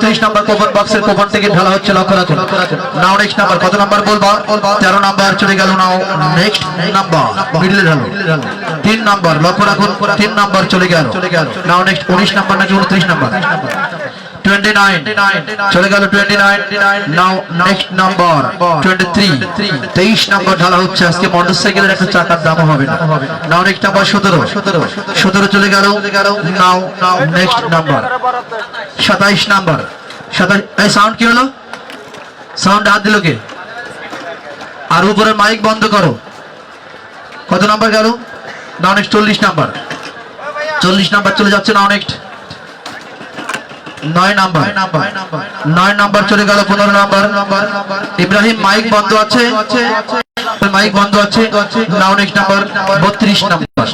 29 নম্বর coupon বক্সের coupon থেকে ঢালা হচ্ছে, লক্ষ্য রাখুন। নাও নেক্সট নাম্বার, কত নাম্বার বলবো? 13 নাম্বার চলে গেল। নাও নেক্সট নাম্বার, মিডলে ঢালো 3 নাম্বার, লক্ষ্য রাখুন 3 নাম্বার চলে গেল। নাও নেক্সট 19 নাম্বার নাকি 29 নাম্বার? 29 চলে গেল 29। নাও নেক্সট নাম্বার 23, 23 নাম্বার ঢালা হচ্ছে। আজকে মোটরসাইকেলের একটা চাকার দাম হবে না। নাও নেক্সট নাম্বার 17 চলে গেল। নাও নেক্সট নাম্বার 27 নাম্বার। 27 এই সাউন্ড কি হলো? সাউন্ড হাত দিল কে? আর উপরে মাইক বন্ধ করো। কত নাম্বার গেল? নাও নেক্সট 40 নাম্বার। 40 নাম্বার চলে যাচ্ছে। নাও নেক্সট 9 নাম্বার। 9 নাম্বার চলে গেল। 15 নাম্বার। ইব্রাহিম মাইক বন্ধ আছে, মাইক বন্ধ আছে। নাও নেক্সট নাম্বার 32 নাম্বার,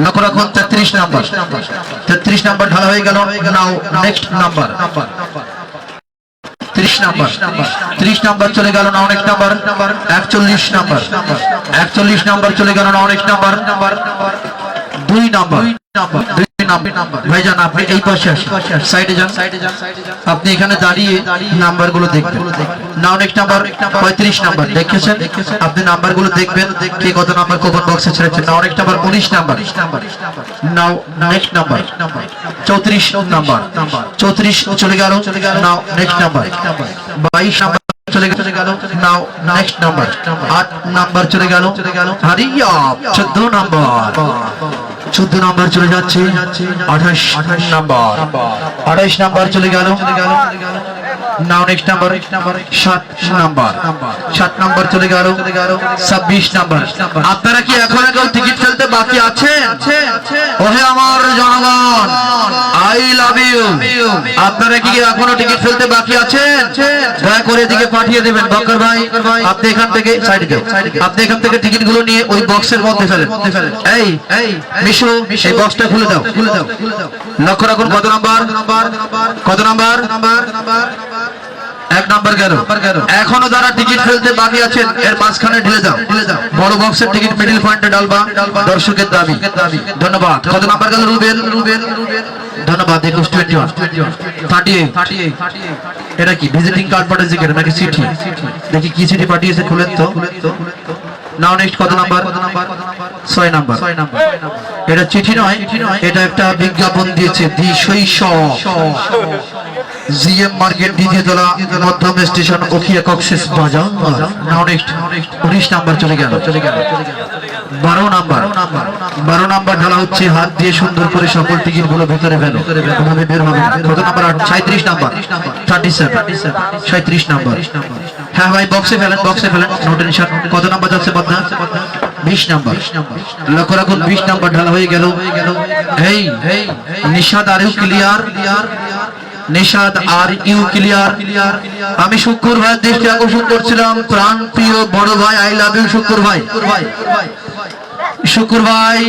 লক্ষ্য রাখুন 33 নাম্বার। 33 নাম্বার ঢালা হয়ে গেল। নাও নেক্সট নাম্বার 30 নাম্বার। 30 নাম্বার চলে গেল। নাও নেক্সট নাম্বার 41 নাম্বার। 41 নাম্বার চলে গেল। নাও নেক্সট নাম্বার 2 নাম্বার। ভাইজান আপনি এই পাশে আসেন, সাইডে যান। আপনি এখানে দাঁড়িয়ে নাম্বারগুলো দেখবেন। নাও নেক্সট নাম্বার 35 নাম্বার। দেখেছেন? আপনি নাম্বারগুলো দেখবেন কে কত নাম্বার কুপন বক্সে ছেড়েছেন। নাও নেক্সট নাম্বার 19 নাম্বার। নাও নেক্সট নাম্বার 34 নাম্বার। 34 চলে গেল। নাও নেক্সট নাম্বার 22 নাম্বার চলে গেল। নাও নেক্সট নাম্বার 8 নাম্বার চলে গেল। হারিয়া 14 নাম্বার। 14 নাম্বার চলে যাচ্ছে। 28 নাম্বার। 28 নাম্বার চলে গেল। নাও নেক্সট নাম্বার 7 নাম্বার। 7 নাম্বার চলে গেল। 26 নাম্বার। আপনারা কি এখন কেউ টিকিট ফেলতে বাকি আছেন? ওহে আমার জনগণ, আই লাভ ইউ। আপনারা কি এখনো টিকিট ফেলতে বাকি আছেন? দয়া করে এদিকে পাঠিয়ে দেবেন। বক্কর ভাই আপনি এখান থেকে সাইডে যাও। আপনি এখান থেকে টিকিট গুলো নিয়ে ওই বক্সের মধ্যে ফেলেন। এই মিশু এই বক্সটা খুলে দাও। লক্ষ্য রাখুন কত নাম্বার? কত নাম্বার? 1 নাম্বার গেল। এখনো যারা টিকিট ফেলতে বাকি আছেন এর মাঝখানে ঢেলে দাও। বড় বক্সের টিকিট মিডল পয়েন্টে ডালবা, দর্শকের দাবি। ধন্যবাদ। কত নাম্বার গেল? রুবেল। ধন্যবাদ। 21 21 38। এটা কি ভিজিটিং কার্ড পাঠিয়েছে নাকি চিঠি? দেখি কি চিঠি পাঠিয়েছে, খুলেন তো। নাও নেক্সট কত নাম্বার? 6 নাম্বার। এটা চিঠি নয়, এটা একটা বিজ্ঞাপন দিয়েছে। দি শৈশব জিএম মার্কেট, দ্বিতীয় তলা, মধ্যম স্টেশন, ওখিয়া কক্সেস বাজার। নাও নেক্সট 19 নাম্বার চলে গেল। 12 নাম্বার। 12 নাম্বার ঢালা হচ্ছে। হাত দিয়ে সুন্দর করে সকল টিকিট গুলো ভেতরে ফেলো, ওভাবে বের হবে। কত নাম্বার? 37 নাম্বার। 37 নাম্বার। হ্যাঁ ভাই বক্সে ফেলেন, বক্সে ফেলেন। নোটের নিশান। কত নাম্বার যাচ্ছে বদনা? 20 নাম্বার। লক্ষ্য রাখুন 20 নাম্বার ঢালা হয়ে গেল। এই Nishad are you clear? Nishad are you clear? আমি শুক্কুর ভাই দৃষ্টি আকর্ষণ করছিলাম। প্রাণ প্রিয় বড় ভাই, আই লাভ ইউ শুক্কুর ভাই। শুক্কুর ভাই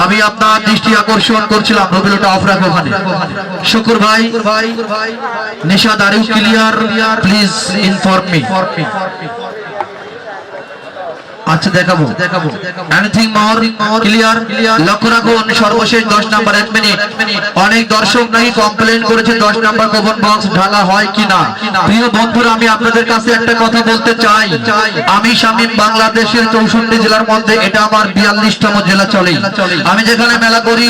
আমি আপনার দৃষ্টি আকর্ষণ করছিলাম। রবিলটা অফ রাখো ওখানে। শুক্কুর ভাই Nishad are you clear? Please inform me. আচ্ছা দেখাবো। Anything more clear? লক্ষ্য রাখুন সর্বশেষ 10 নাম্বার। 1 মিনিট। অনেক দর্শক নাকি কমপ্লেইন করেছে 10 নাম্বার কুপন বক্স ঢালা হয় কিনা। প্রিয় বন্ধুরা আমি আপনাদের কাছে একটা কথা বলতে চাই। আমি শামীম বাংলাদেশের 64 জেলার মধ্যে এটা আমার 42তম জেলা চলে। আমি যেখানে মেলা করি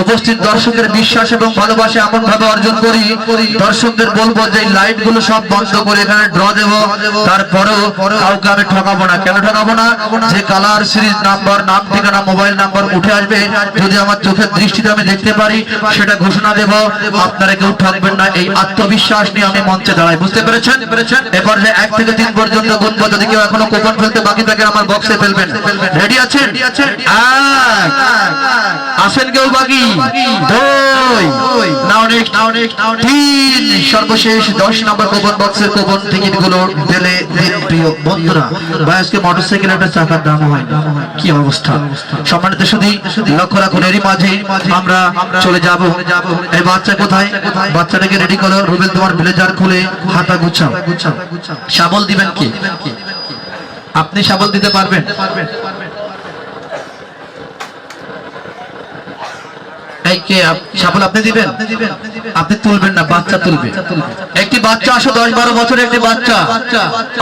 উপস্থিত দর্শকের বিশ্বাস এবং ভালোবাসা এমন ভাবে অর্জন করি, দর্শকদের বলবো যে লাইট গুলো সব বন্ধ করে এখানে ড্র দেব। তারপরেও কাউকে আমি ঠকাবো না। কেন ঠকাবো না? যে কালার সিরিজ নাম্বার, নাম ঠিকানা, মোবাইল নাম্বার উঠে আসবে, যদি আমার চোখের দৃষ্টিতে আমি দেখতে পারি সেটা ঘোষণা দেব। আপনারা কেউ ঠকবেন না, এই আত্মবিশ্বাস নিয়ে আমি মঞ্চে দাঁড়াই। বুঝতে পেরেছেন? এরপর যে 1 থেকে 3 পর্যন্ত গুনবো। যদি কেউ এখনো কুপন ফেলতে বাকি থাকে আমার বক্সে ফেলবেন। রেডি আছেন? আসেন কেউ বাকি? 2 নাও নেক্সট 3 সর্বশেষ 10 নাম্বার কুপন বক্সের কুপন টিকিট গুলো ঢেলে দিন প্রিয় বন্ধুরা। ভাই আজকে মোটরসাইকেল একটা চাকার দাম হয়, কি অবস্থা। সম্মানিত শুধু লক্ষ্য রাখুন। এরই মাঝে আমরা চলে যাব। এই বাচ্চা কোথায়? বাচ্চাটাকে রেডি করো। রুবেল তোমার ব্লেজার খুলে হাতা গুছাও। শাবল দিবেন কি? আপনি শাবল দিতে পারবেন? এই কে সাফল আপনি দিবেন? আপনি তুলবেন না, বাচ্চা তুলবে। একটি বাচ্চা আসো, 10-12 বছরের একটি বাচ্চা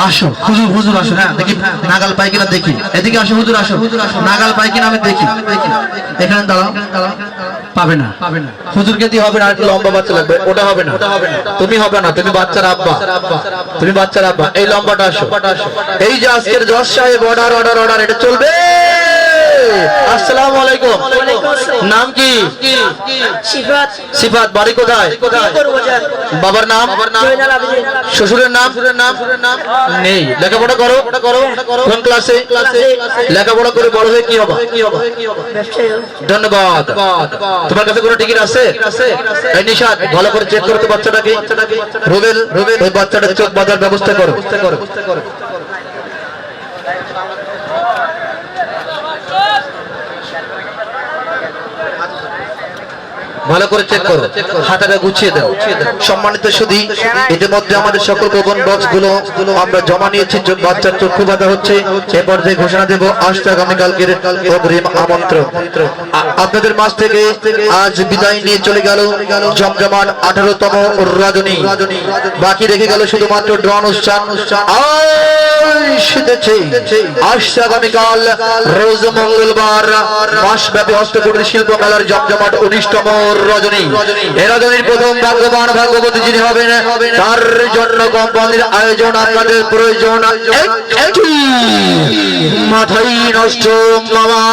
আসো। হুজুর হুজুর আসো। হ্যাঁ দেখি নাগাল পাই কিনা দেখি। এদিকে আসো হুজুর, আসো। নাগাল পাই কিনা আমি দেখি। এখানে দাঁড়াও। পাবে না, পাবে না। হুজুরকে দিয়ে হবে না, আর একটু লম্বা বাচ্চা লাগবে। ওটা হবে না, তুমি হবে না, তুমি বাচ্চার আব্বা, তুমি বাচ্চার আব্বা। এই লম্বাটা আসো। এই যে আজকের জজ সাহেব অর্ডার অর্ডার অর্ডার, এটা চলবে। আসসালামু আলাইকুম। নাম কি? সিফাত। সিফাত। বাড়ি কোথায়? বাবার নাম? শ্বশুরের নাম? নেই। লেখাপড়া করো? কোন ক্লাসে? লেখাপড়া করে বড় হয়ে কি হবে? ধন্যবাদ। তোমার কাছে কোনো টিকিট আছে? এই নিশাদ, ভালো করে চেক করতে বাচ্চাটাকে। রুবেল, ওই বাচ্চাটার চোখ বাঁধার ব্যবস্থা করো। ভালো করে চেক করো, হাতাটা গুছিয়ে দাও। সম্মানিত সুধী, ইতিমধ্যে আমাদের সকল কোপন বক্স গুলো আমরা জমা নিয়েছি। বাচ্চার চক্ষু বাঁধা হচ্ছে। এ পর্যায়ে ঘোষণা দেব আসছে আগামীকালকের অগ্রিম আমন্ত্রণ। আপনাদের মাঝ থেকে আজ বিদায় নিয়ে চলে গেল জমজমাট 18তম রজনী। বাকি রেখে গেল শুধুমাত্র ড্র অনুষ্ঠান। আসছে আগামীকাল রোজ মঙ্গলবার মাসব্যাপী হস্তকুটির শিল্প মেলার জমজমাট 19তম রজনী। এই রজনীর প্রথম ভাগ্যবান ভাগ্যবতী যিনি হবেন, তার জন্য কোম্পানির আয়োজন আপনাদের প্রয়োজন মাথাই নষ্ট মামা।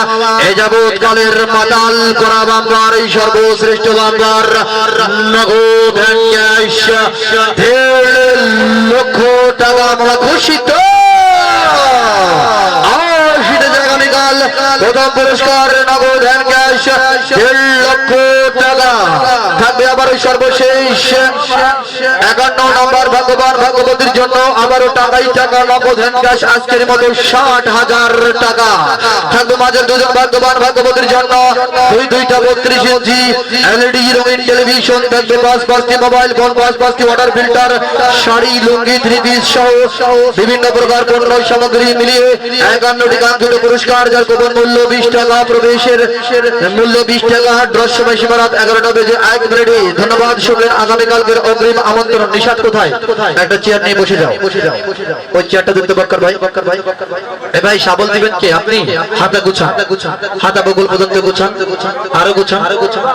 এ যাবৎকালের মাতাল করা বাম্বার, এই সর্বশ্রেষ্ঠ বাম্বার নগদ 1.5 লক্ষ টাকা আমরা ঘোষিত। আগামীকাল প্রথম পুরস্কার নগদ 1.5 লক্ষ টাকা থাকবে। আবার সর্বশেষ 51 নম্বর ভাগ্যবান ভাগ্যবতীর জন্য আবারও টাকাই টাকা নগদ ক্যাশ আজকের মতো 60,000 টাকা থাকবে। মাঝের দুজন ভাগ্যবান ভাগ্যবতীর জন্য দুইটা 32 ইঞ্চি এলইডি রঙিন টেলিভিশন থাকবে। 5টি মোবাইল ফোন, 5টি ওয়াটার ফিল্টার, শাড়ি, লুঙ্গি, 3 পিস সহ বিভিন্ন প্রকার পণ্য সামগ্রী মিলিয়ে 51টি কাঙ্ক্ষিত পুরস্কার, যার কুপন মূল্য 20 টাকা, প্রবেশের মূল্য 20 টাকা। ড্রর সময় সীমারাত 11টা বেজে 1 মিনিটে। ধন্যবাদ। শুনলেন আগামীকালকের অগ্রিম আমন্ত্রণ। নিশাদ কোথায়? একটা চেয়ার নিয়ে বসে যাও। ওই চেয়ারটা দিতে বক্কর ভাই। এ ভাই শাবল দিবেন কে? আপনি। হাতা গুছান, হাতা বগল পর্যন্ত গুছান, আরো গুছান,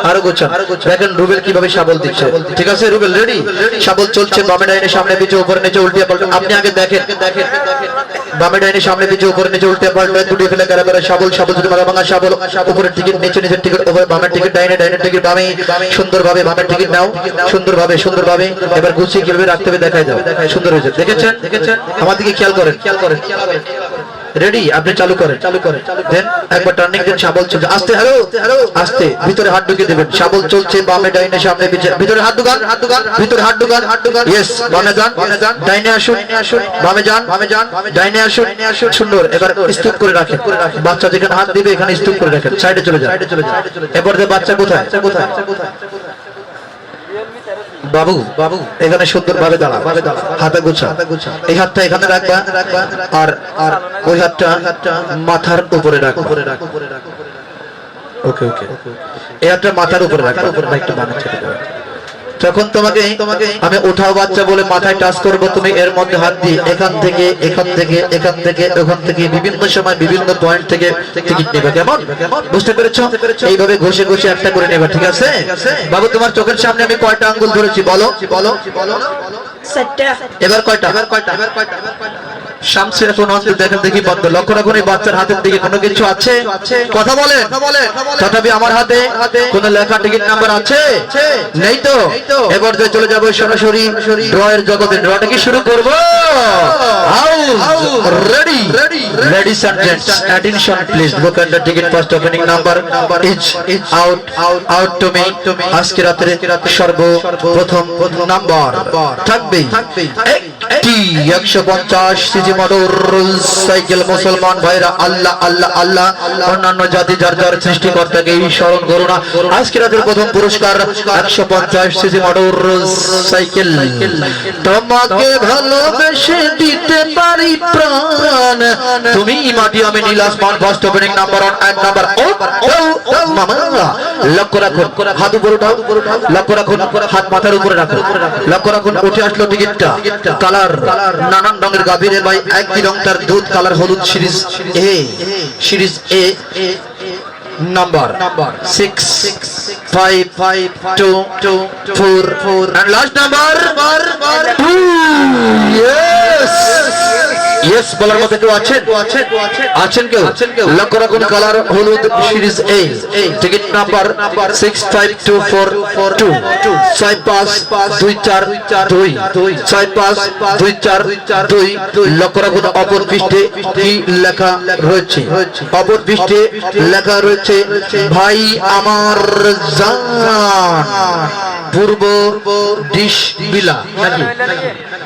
আরো গুছান। দেখেন রুবেল কিভাবে শাবল দিচ্ছে। ঠিক আছে রুবেল, রেডি? শাবল চলছে। বামে ডাইনে সামনে পিছে উপরে নিচে উল্টিয়ে পাল্টে। আপনি আগে দেখেন। বামে ডাইনে সামনে পিছে উপরে নিচে উল্টিয়ে পাল্টে দুটি ফেলে করে শাবল যদি মারা ভাঙা শাবল। উপরের টিকিট, নিচের টিকিট, উপরে বামের টিকিট, ডাইনের টিকিট বামে। সুন্দরভাবে বামের টিকিট নাও, সুন্দরভাবে। এবার গুছিয়ে কিভাবে রাখতে হবে দেখাই দাও। সুন্দর হয়েছে। দেখেছেন? আমার দিকে খেয়াল করেন। রেডি? আপনি চালু করেন। দেন একবার টার্নিং দেন। শাবল চলছে। আস্তে, হ্যালো আস্তে। ভিতরে হাত ঢুকিয়ে দেবেন। শাবল চলছে। বামে ডাইনে সামনে পিছে। ভিতরে হাত ঢুকান, ভিতরে হাত ঢুকান। ইয়েস। বামে যান, ডাইনে আসুন, বামে যান, ডাইনে আসুন। সুন্দর। এবার স্তূপ করে রাখেন। বাচ্চা যেখানে হাত দিবে এখানে স্তূপ করে রাখেন। সাইডে চলে যান। এবার বাচ্চা কোথায়? বাবু এখানে সুন্দরভাবে দাঁড়া, হাতে গুছা। এই হাতটা এখানে রাখবা, আর ওই হাতটা মাথার উপরে রাখো। ওকে। এই হাতটা মাথার উপরে রাখো। একটু বানাচ্ছে। যখন তোমাকে আমি উঠাও বাচ্চা বলে মাথায় টাচ করবো, তুমি এর মধ্যে হাত দিয়ে এখান থেকে ওখান থেকে বিভিন্ন সময় বিভিন্ন পয়েন্ট থেকে টিকিট নেবে। কেমন? বুঝতে পেরেছো? এইভাবে ঘষে একটা করে নেবে। ঠিক আছে বাবু? তোমার চোখের সামনে আমি কয়টা আঙ্গুল ধরেছি বলো? 7টা। এবার কয়টা? শামসু এখন অন্তত দেখেন দেখি বন্ধ। লক্ষ্য রাখুন এই বাচ্চার হাতের দিকে কোনো কিছু আছে? কথা বলেন। তথাপি আমার হাতে কোন লেখা টিকিট নাম্বার আছে? নেই তো? এবার চলে যাবো সরাসরি ড্রয়ের জগতে। ড্রটা কি শুরু করবো? Ready? Ladies and gents, attention please. Look at the ticket. First opening number is out to me. আজকে রাতে সর্বপ্রথম নাম্বার থাকবে একটি 150 সিসি মোটর সাইকেল। মুসলমান ভাইরা আল্লাহ আল্লাহ আল্লাহ, অন্যান্য জাতি যার যার সৃষ্টিকর্তাকে স্মরণ করো না। আজকে রাতের প্রথম পুরস্কার 150 সিসি মোটর সাইকেল। তোমাকে ভালোবেসে দিতে পারি প্রাণ, তুমি মাটি আমি নীল আসমান। First opening number 1 number. ও মামা, লক্ষ্য রাখুন, হাত উপরে উঠাও, লক্ষ্য রাখুন, হাত মাথার উপরে রাখুন, লক্ষ্য রাখুন। উঠে আসলো টিকিটটা, কালার নানান রঙের গাভীরের ভাই, একই রং তার দুধ কালার হলুদ। Series A, series A number 6 5 5 2 2 4 4 and last number 2। yes yes বলার মধ্যে কেউ আছেন? আছেন কেউ? লক্ষ্য রাখুন, কালার হলুদ, সিরিজ এ, টিকিট নাম্বার 652442 652422 652422। লক্ষ্য রাখুন, অপর পৃষ্ঠে কি লেখা রয়েছে? অপর পৃষ্ঠে লেখা রয়েছে ভাই আমার জান, পূর্ব ডিশ বিলা নাকি?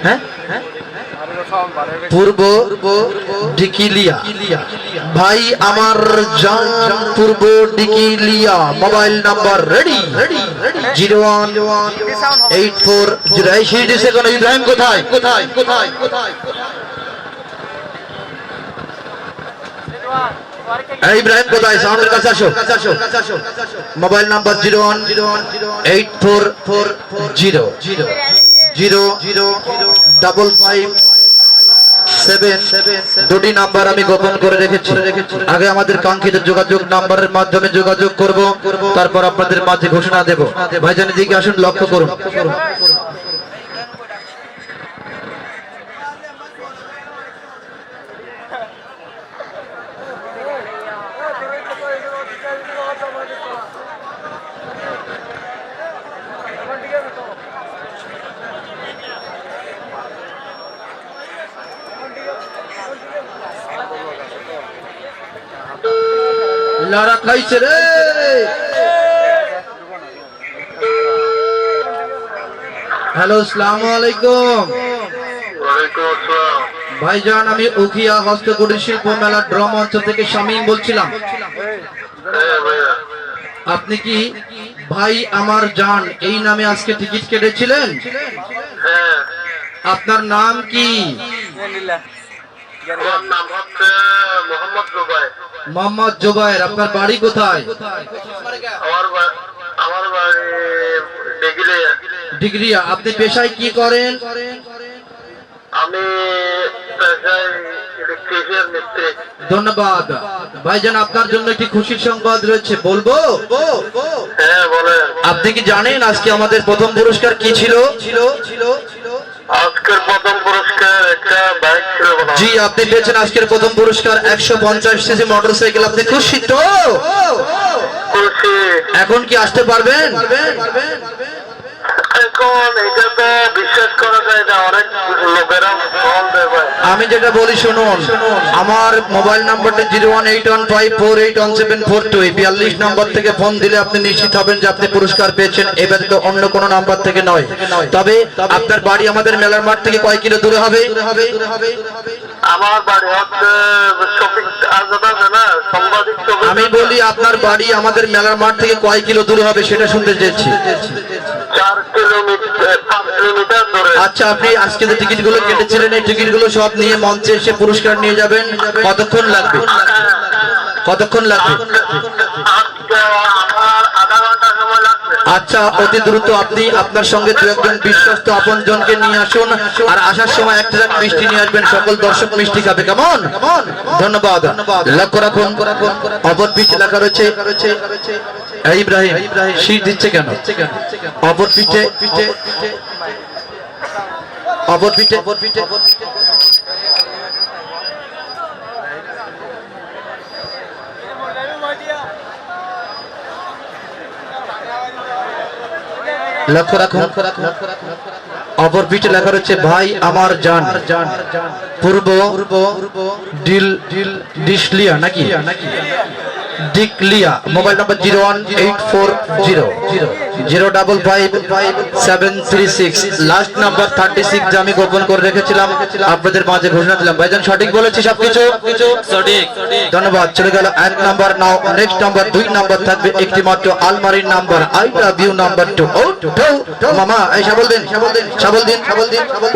হ্যাঁ, পূর্ব ডিকিলিয়া, ভাই আমার জান পূর্ব ডিকিলিয়া। Mobile number ready 0184। ইব্রাহিম কোথায়? কোথায় কোথায় কোথায়? ইব্রাহিম কোথায়? সাউন্ডের কাছে আসো। Mobile number 0184005557। দুটি নাম্বার আমি গোপন করে রেখেছি। আগে আমাদের কাঙ্ক্ষিত যোগাযোগ নাম্বারের মাধ্যমে যোগাযোগ করব, তারপর আপনাদের মাঝে ঘোষণা দেব। ভাইজান এদিকে আসুন, লক্ষ্য করুন। লারা খাইছে রে। হ্যালো, আসসালামু আলাইকুম। ভাইজান, আমি উখিয়া হস্তকুটির শিল্প মেলা ড্রম অঞ্চল থেকে শামীম বলছিলাম। আপনি কি ভাই আমার জান এই নামে আজকে টিকিট কেটেছিলেন? আপনার নাম কি? মোহাম্মদ জুবায়ের। আপনার বাড়ি কোথায়? আমার বাড়ি ডিগ্রিয়া। আপনি পেশায় কি করেন? আমি পেশায় ইলেকট্রিশিয়ান মিস্ত্রি। ধন্যবাদ ভাইজান। আপনার জন্য একটি খুশির সংবাদ রয়েছে, বলবো? হ্যাঁ বলেন। আপনি কি জানেন আজকে আমাদের প্রথম পুরস্কার কি ছিল? আজকের প্রথম পুরস্কার একটা বাইক ছিল। জি, আপনি পেয়েছেন আজকের প্রথম পুরস্কার 150 সিসি মোটরসাইকেল। আপনি খুশি তো? খুশি। এখন কি আসতে পারবেন? এখন এটা তো বিশ্বাস করা যায় না, অনেক লোকেরা ফোন দেয় ভাই। আমি যেটা বলি শুনুন, আমার মোবাইল নাম্বারটা 01815481742। এই 42 নাম্বার থেকে ফোন দিলে আপনি নিশ্চিত হবেন যে আপনি পুরস্কার পেয়েছেন। এবার তো অন্য কোনো নাম্বার থেকে নয়। তবে আপনার বাড়ি আমাদের মেলার মাঠ থেকে কয় কিলো দূরে হবে? আমার বাড়ি হচ্ছে শফিক আজাদ আছে না, সাংবাদিক। আমি বলি আপনার বাড়ি আমাদের মেলার মাঠ থেকে কয় কিলো দূরে হবে সেটা শুনতে চেয়েছি। 4 কিলোমিটার 5 কিলোমিটার দূরে। আচ্ছা, আপনি আজকে যে টিকিট গুলো কেটেছিলেন এই টিকিট গুলো সব নিয়ে মঞ্চে এসে পুরস্কার নিয়ে যাবেন। কতক্ষণ লাগবে? কতক্ষণ লাগবে? আমার আধা ঘন্টা সময় লাগবে। আচ্ছা, অতি দ্রুত আপনি আপনার সঙ্গে দু একজন বিশ্বস্ত আপনজনকে নিয়ে আসুন, আর আসার সময় একটা মিষ্টি নিয়ে আসবেন। সকল দর্শক মিষ্টি খাবে, কেমন? ধন্যবাদ। লক্ষ্য রাখুন, অপর পিঠে লেখা রয়েছে ইব্রাহিম। শীত দিচ্ছে কেন? অপর পিঠে অপর পিঠে লক্ষ্য রাখুন, অপর পিঠে লেখা রয়েছে ভাই আমার জান, পূর্ব ডিশলিয়া নাকি ডিকলিয়া। মোবাইল নাম্বার 01840 0555736 লাস্ট নাম্বার 36 যে আমি গোপন করে রেখেছিলাম আপনাদের মাঝে ঘোষণা দিলাম। ভাইজান সঠিক বলেছি সবকিছু? সঠিক। ধন্যবাদ। চলে গেল 1 নাম্বার। নাও নেক্সট নাম্বার 2 নাম্বার থাকবে একটি মাত্র আলমারির number I love you number 2। মামা এই শাবল দিন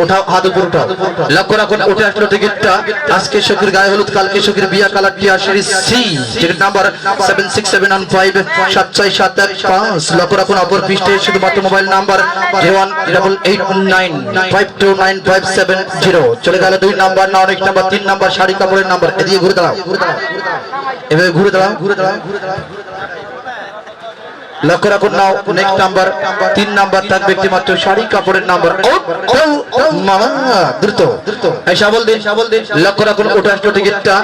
উঠাও, হাত উপর উঠাও। লক্ষ্য রাখুন উঠে আসলো টিকিটটা। আজকে সখীর গায়ে হলুদ, কালকে সখীর বিয়া কালার টিয়ার সিরিজ সি, টিকিট নাম্বার 7671578715। লক্ষ্য রাখুন অপর পৃষ্ঠে শুধুমাত্র মোবাইল নাম্বার 0188899570। চলে গেল 2 নাম্বার। নাও নেক্সট নাম্বার 3 নাম্বার শাড়ি কাপড়ের নাম্বার। এদিকে ঘুরে দাঁড়াও, এভাবে ঘুরে দাঁড়াও। লক্ষ্য রাখুন নাও নেক্সট নাম্বার 3 নাম্বার থাকবে একটি মাত্র শাড়ি কাপড়ের নাম্বার। মামা দ্রুত এই শাবল দিন। লক্ষ্য রাখুন উঠে আসলো টিকিটটা।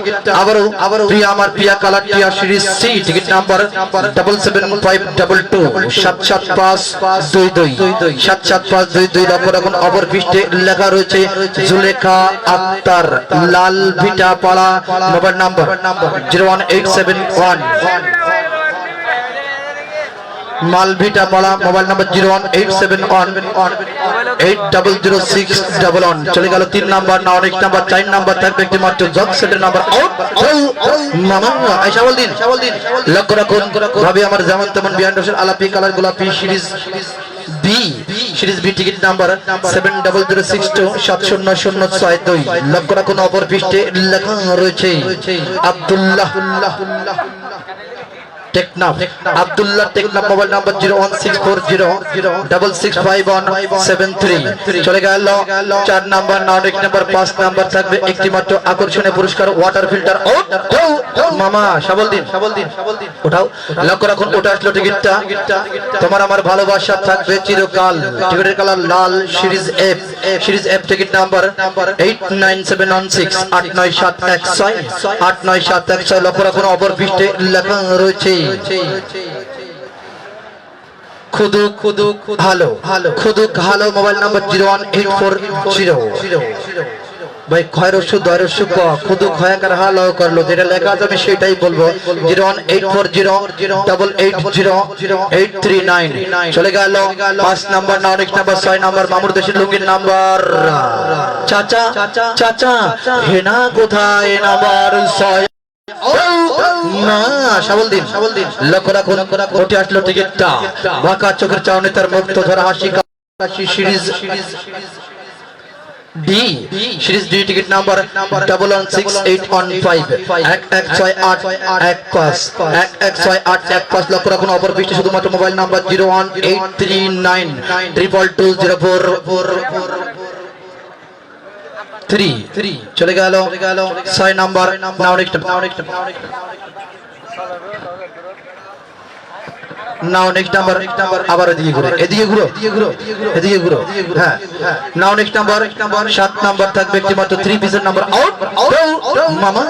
আবারও প্রিয়া আমার প্রিয়া কালার টিয়া সিরিজ সি, টিকিট নাম্বার 775222 লক্ষ্য রাখুন অপর পৃষ্ঠে লেখা রয়েছে জুলেখা আক্তার, লাল ভিটা পাড়া, মোবাইল নাম্বার 01871। মালভিটা পাড়া, মোবাইল নাম্বার 01871800611। চলে গেল 3 নাম্বার। নাও নেক্সট নাম্বার 4 নাম্বার থাকবে একটি মাত্র জগ সেটের নাম্বার। মামা এই শাবল দিন। লক্ষ্য রাখুন ভাবে আমার যেমন তেমন বিয়ান্ড হোসেন আলাপি কালার গোলাপি series B, series B, ticket number 7002627006। লক্ষ্য রাখুন অপর পৃষ্ঠে লেখা রয়েছে আব্দুল্লাহ টেকনাফ, আব্দুল্লাহ টেকনাফ, মোবাইল নাম্বার 01640665173। চলে গেল 4 নাম্বার। নাও নেক্সট নাম্বার 5 নাম্বার থাকবে একটি মাত্র আকর্ষণীয় পুরস্কার ওয়াটার ফিল্টার। মামা শাবল দিন উঠাও। লক্ষ্য রাখুন উঠে আসলো টিকিটটা। তোমার আমার ভালোবাসা থাকবে চিরকাল, টিকিটের কালার লাল, সিরিজ এফ, টিকিট নাম্বার 8976897716 লক্ষ্য রাখুন অপর পৃষ্ঠে লেখা রয়েছে খুদুক হালো, মোবাইল নাম্বার 01840। ভাই খয়ের ওষুধ দয়ের ওষুধ খুদু খয়াকার হালো করলো, যেটা লেখা আছে আমি সেটাই বলবো। 01840880839। চলে গেল 5 নাম্বার। নাও নেক্সট নাম্বার 6 নাম্বার মামুর দেশের লুঙ্গির নাম্বার। চাচা হেনা কোথায় নাম্বার 6। শাবল দিন। লক্ষ্য রাখুন উঠে আসলো টিকিটটা। বাঁকা চোখের চাউনি তার মুক্ত ধরা হাসি series D, series D, ticket number 116815। লক্ষ্য রাখুন অপর পৃষ্ঠে শুধুমাত্র মোবাইল নাম্বার 018392204। চলে গেল 6 নাম্বার। নাও নেক্সট নাম্বার আবার এদিকে ঘুরো। হ্যাঁ, নাও নেক্সট নাম্বার 7 নাম্বার থাকবে একটি মাত্র 3 পিসের নাম্বার। মামা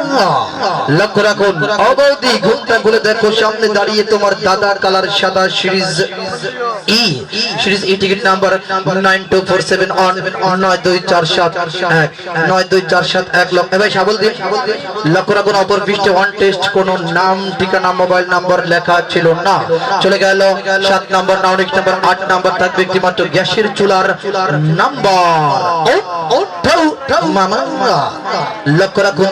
লক্ষ্য রাখুন অবধি ঘুমটা খুলে দেখো সামনে দাঁড়িয়ে তোমার দাদা কালার সাদা সিরিজ ই, টিকিট নাম্বার 92479247192471। এবার শাবল দিন। লক্ষ্য রাখুন অপর পৃষ্ঠে ওয়ান টেস্ট কোন নাম ঠিকানা মোবাইল নাম্বার লেখা ছিল না। চলে গেল 7 নাম্বার। নাও নেক্সট নাম্বার 8 নাম্বার থাকবে একটি মাত্র গ্যাসের চুলার নাম্বার। মামা লক্ষ্য রাখুন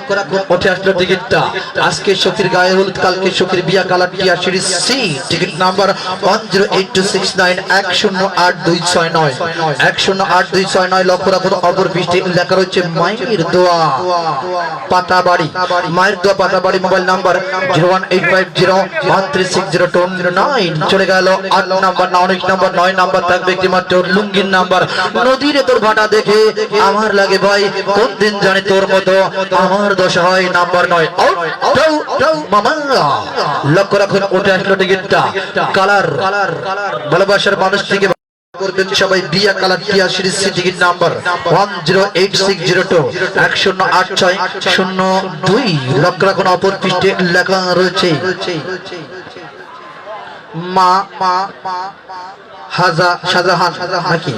উঠে আসলো টিকিটটা। আজকে সখীর গায়ে হলুদ, কালকে সখীর বিয়া কালার টিয়া সিরিজ সি, টিকিট নাম্বার 108269108269। লক্ষ্য রাখুন অপর পৃষ্ঠে লেখা রয়েছে মায়ের দোয়া পাতাবাড়ি, মোবাইল নাম্বার 01850136029। চলে গেল 8 নাম্বার। নাও নেক্সট নাম্বার 9 নাম্বার থাকবে একটি মাত্র লুঙ্গির নাম্বার। নদীরে তোর ভাটা দেখে আমার লাগে ভাই, কোন দিন জানি তোর মতো আমার দশা হয় নাম্বার 9। মামা লক্ষ্য রাখুন উঠে আসলো টিকিটটা। কালার ভালোবাসার মানুষ থেকে করবেন সবাই বিয়া কালার টিয়া সিরিজ সি, টিকিট নাম্বার 108602 108602। লক্ষ্য রাখুন অপর পৃষ্ঠে লেখা রয়েছে মা শাহজাহান নাকি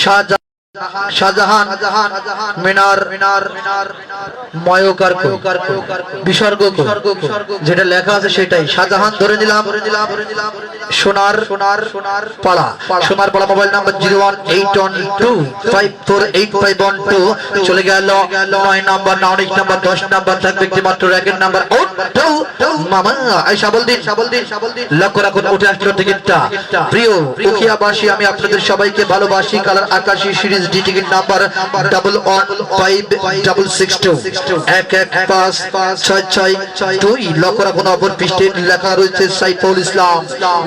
শাহজাহান। শাহজাহান মিনার ময়কার বিসর্গ যেটা লেখা আছে সেটাই শাহজাহান ধরে নিলাম সোনার পাড়া মোবাইল নাম্বার 01812548512 চলে গেল 9 নাম্বার 9 নাম্বার 10 নাম্বার থাকবে একটি মাত্র র্যাকেট নাম্বার মামা এই সাবলদিন লক্ষ্য রাখুন উঠে আসলো টিকিটটা প্রিয় উখিয়াবাসী আমি আপনাদের সবাইকে ভালোবাসি কালার আকাশী সিরিজ ডি টিকিট নাম্বার 115662 115662 লক্ষ্য রাখুন অপর পৃষ্ঠে লেখা রয়েছে সাইফুল ইসলাম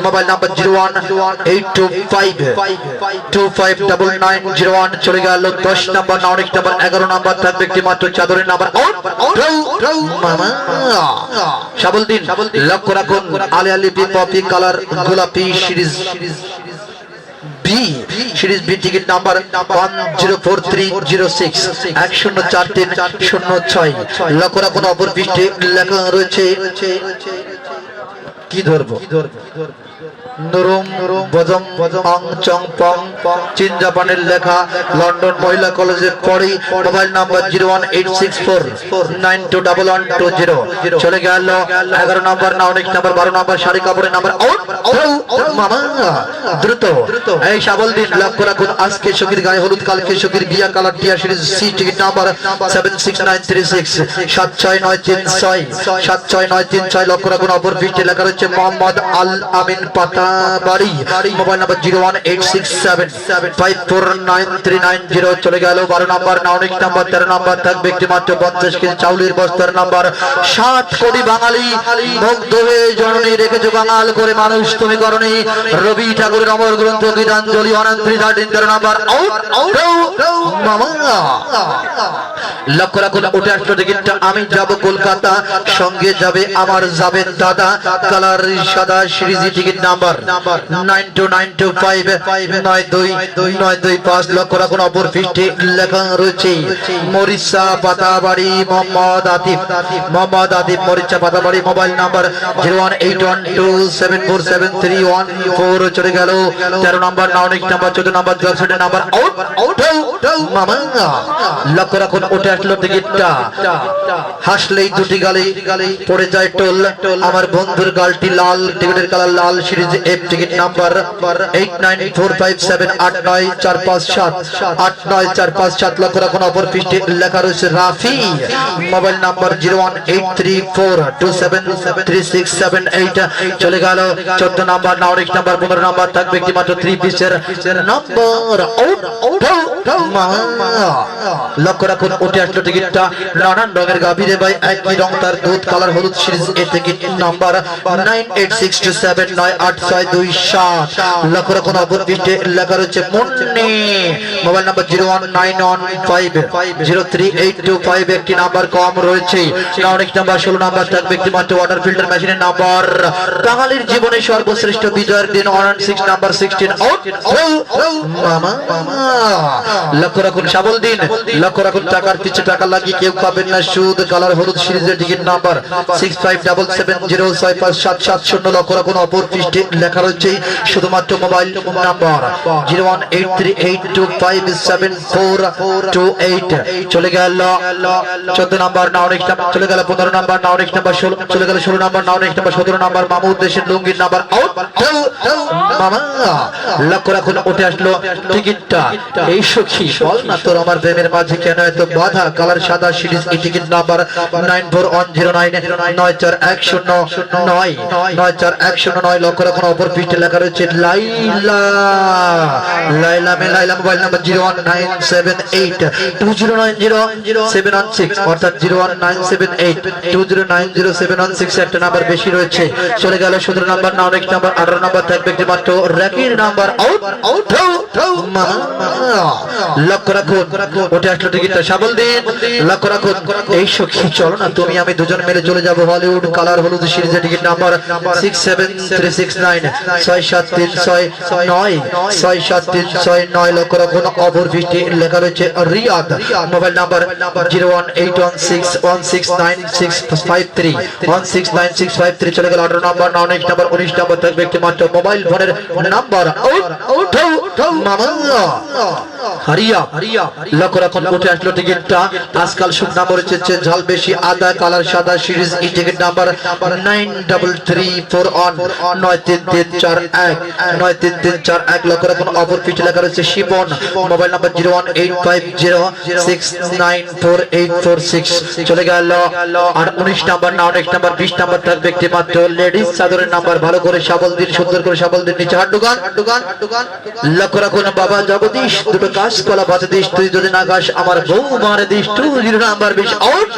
মোবাইল নাম্বার 01825259901 চলে গেল 10 নাম্বার 9 নাম্বার 11 নাম্বার থাকবে একটি মাত্র চাদরের নাম্বার মামা সাবলদিন লক্ষ্য রাখুন আলী আলী পপি কালার গোলাপি series series B ticket number 104306 104306 লক্ষ্য রাখুন অপর পৃষ্ঠে লেখা রয়েছে কি ধরবো নরম বজম অং চং পং চীন জাপানের লেখা লন্ডন মহিলা কলেজে পড়ি মোবাইল নাম্বার 01864921120 চলে গেল 11 নাম্বার 9 নাম্বার 12 নাম্বার শাড়ি কাপড়ের নাম্বার মামা দ্রুত এই সাবলদিন লক্ষ্য রাখুন আজকে সখীর গায়ে হলুদ কালকে সখীর বিয়া কালার টিয়া সিরিজ সি টিকিট নাম্বার 76936 76936 76936 লক্ষ্য রাখুন অপর পৃষ্ঠে লেখা রয়েছে মোহাম্মদ আল আমিন পাতা বাড়ি মোবাইল নাম্বার 01867549390 চলে গেল 12 নাম্বার 9 নাম্বার 13 নাম্বার থাকবে একটি মাত্র 50 কেজি চাউলের বস্তার নাম্বার 7 কোটি বাঙালি মুগ্ধ হয়ে জননী রেখেছো বাঙাল করে মানুষ তুমি করনি রবি ঠাকুরের অমর গ্রন্থ গীতাঞ্জলি 13 নাম্বার মামা লক্ষ্য রাখুন উঠে আসলো টিকিটটা আমি যাব কলকাতা সঙ্গে যাবে আমার যাবেন দাদা কালার সাদা সিরিজ টিকিট নাম্বার 9292592925 লক্ষ্য রাখুন অপর পৃষ্ঠে লেখা রয়েছে মরিচা পাতাবাড়ি মোহাম্মদ আতিফ মরিচা পাতাবাড়ি মোবাইল নাম্বার 01827473114 চলে গেল 13 নাম্বার 9 নাম্বার 14 নাম্বার 12 নাম্বার মামা লক্ষ্য রাখুন উঠে আসলো টিকিটটা হাসলেই দুটি গালি পড়ে যায় টোল আমার বন্ধুর গালটি লাল টিকিটের কালার লাল সিরিজ এফ টিকিট নাম্বার 8945789457 লক্ষ্য রাখুন অপর পৃষ্ঠে লেখা রয়েছে রাফি মোবাইল নাম্বার 01834273678 চলে গেল 14 নাম্বার 9 নাম্বার 15 নাম্বার থাকবে একটি মাত্র 3 পিসের নাম্বার লক্ষ্য রাখুন উঠে আসলো টিকিটটা নানান রঙের গাভীরে ভাই একই রং তার দুধ কালার হলুদ সিরিজ এ টিকিট নাম্বার 98627862 লক্ষ্য রাখুন অপর পৃষ্ঠে লেখা রয়েছে মুন্নি মোবাইল নাম্বার 01915038225 একটি নাম্বার কম রয়েছে অনেক নাম্বার 16 নাম্বার থাকবে একটি মাত্র ওয়াটার ফিল্টার মেশিনের নাম্বার বাঙালির জীবনে সর্বশ্রেষ্ঠ বিজয়ের দিন 106 নাম্বার 16 আউট মামা লক্ষ্য রাখুন সাবলদিন লক্ষ্য রাখুন টাকার পিছে টাকা লাগিয়ে কেউ পাবেন না সুদ কালার হলুদ সিরিজের টিকিট নাম্বার 6577065770 লক্ষ্য রাখুন অপর পৃষ্ঠে লেখা রয়েছে শুধুমাত্র মোবাইল নাম্বার 01838274428 চলে গেল 14 নাম্বার 9 নাম্বার চলে গেল 15 নাম্বার 9 নাম্বার 16 চলে গেল 16 নাম্বার 9 নাম্বার 17 নাম্বার মামুদ দেশের লুঙ্গির নাম্বার আউট মামা লক্ষ্য রাখুন উঠে আসলো টিকিটটা এই সখী বল না তোর আমার প্রেমের মাঝে কেন এত বাধা কালার সাদা সিরিজ এই টিকিট নাম্বার 9410994109 লক্ষ্য রাখুন অপর পৃষ্ঠে লেখা রয়েছে লাইলা মোবাইল নাম্বার 0197820900716 অর্থাৎ 0197820900716 একটা নাম্বার বেশি রয়েছে চলে গেল 17 নাম্বার 9 নাম্বার 18 নাম্বার থাকবে একটি মাত্র র্যাকের নাম্বার আউট লক্ষ্য রাখুন ওটা আসলো টিকিটটা সাবল দিন লক্ষ্য রাখুন এই সখী চলো না তুমি আমি দুজন মিলে চলে যাব হলিউড কালার হলুদ সিরিজের টিকিট নাম্বার 67369 67369 67369 লক্ষ্য রাখুন অপর পৃষ্ঠে লেখা রয়েছে রিয়াদ মোবাইল নাম্বার 01816169653 169653 চলে গেল 18 নাম্বার 19 নাম্বার 19 নাম্বার থাকবে একটি মাত্র মোবাইল ফোনের নাম্বার মামা হারিয়া লক্ষ্য রাখুন উঠে আসলো টিকিটটা আজকাল শুভ নাম্বার হচ্ছে ঝাল বেশি আদা কালার সাদা সিরিজ ই টিকিট নাম্বার 9334 93341 93341 লক্ষ্য রাখুন অপর পিঠে লেখা রয়েছে শিবন মোবাইল নাম্বার 01850694846 চলে গেল আর 19 নাম্বার না 19 নাম্বার 20 নাম্বার থাকবে একটি মাত্র লেডিস চাদরের নাম্বার ভালো করে সাবল দিন সুন্দর করে সাবল দিন নিচে হাত ঢুকান লক্ষ্য রাখুন বাবা জগদীশ দুটো কাজ কলা বাতে দিস তুই যদি না গাস আমার বউ মারে দিস তুই নাম্বার 20 আউট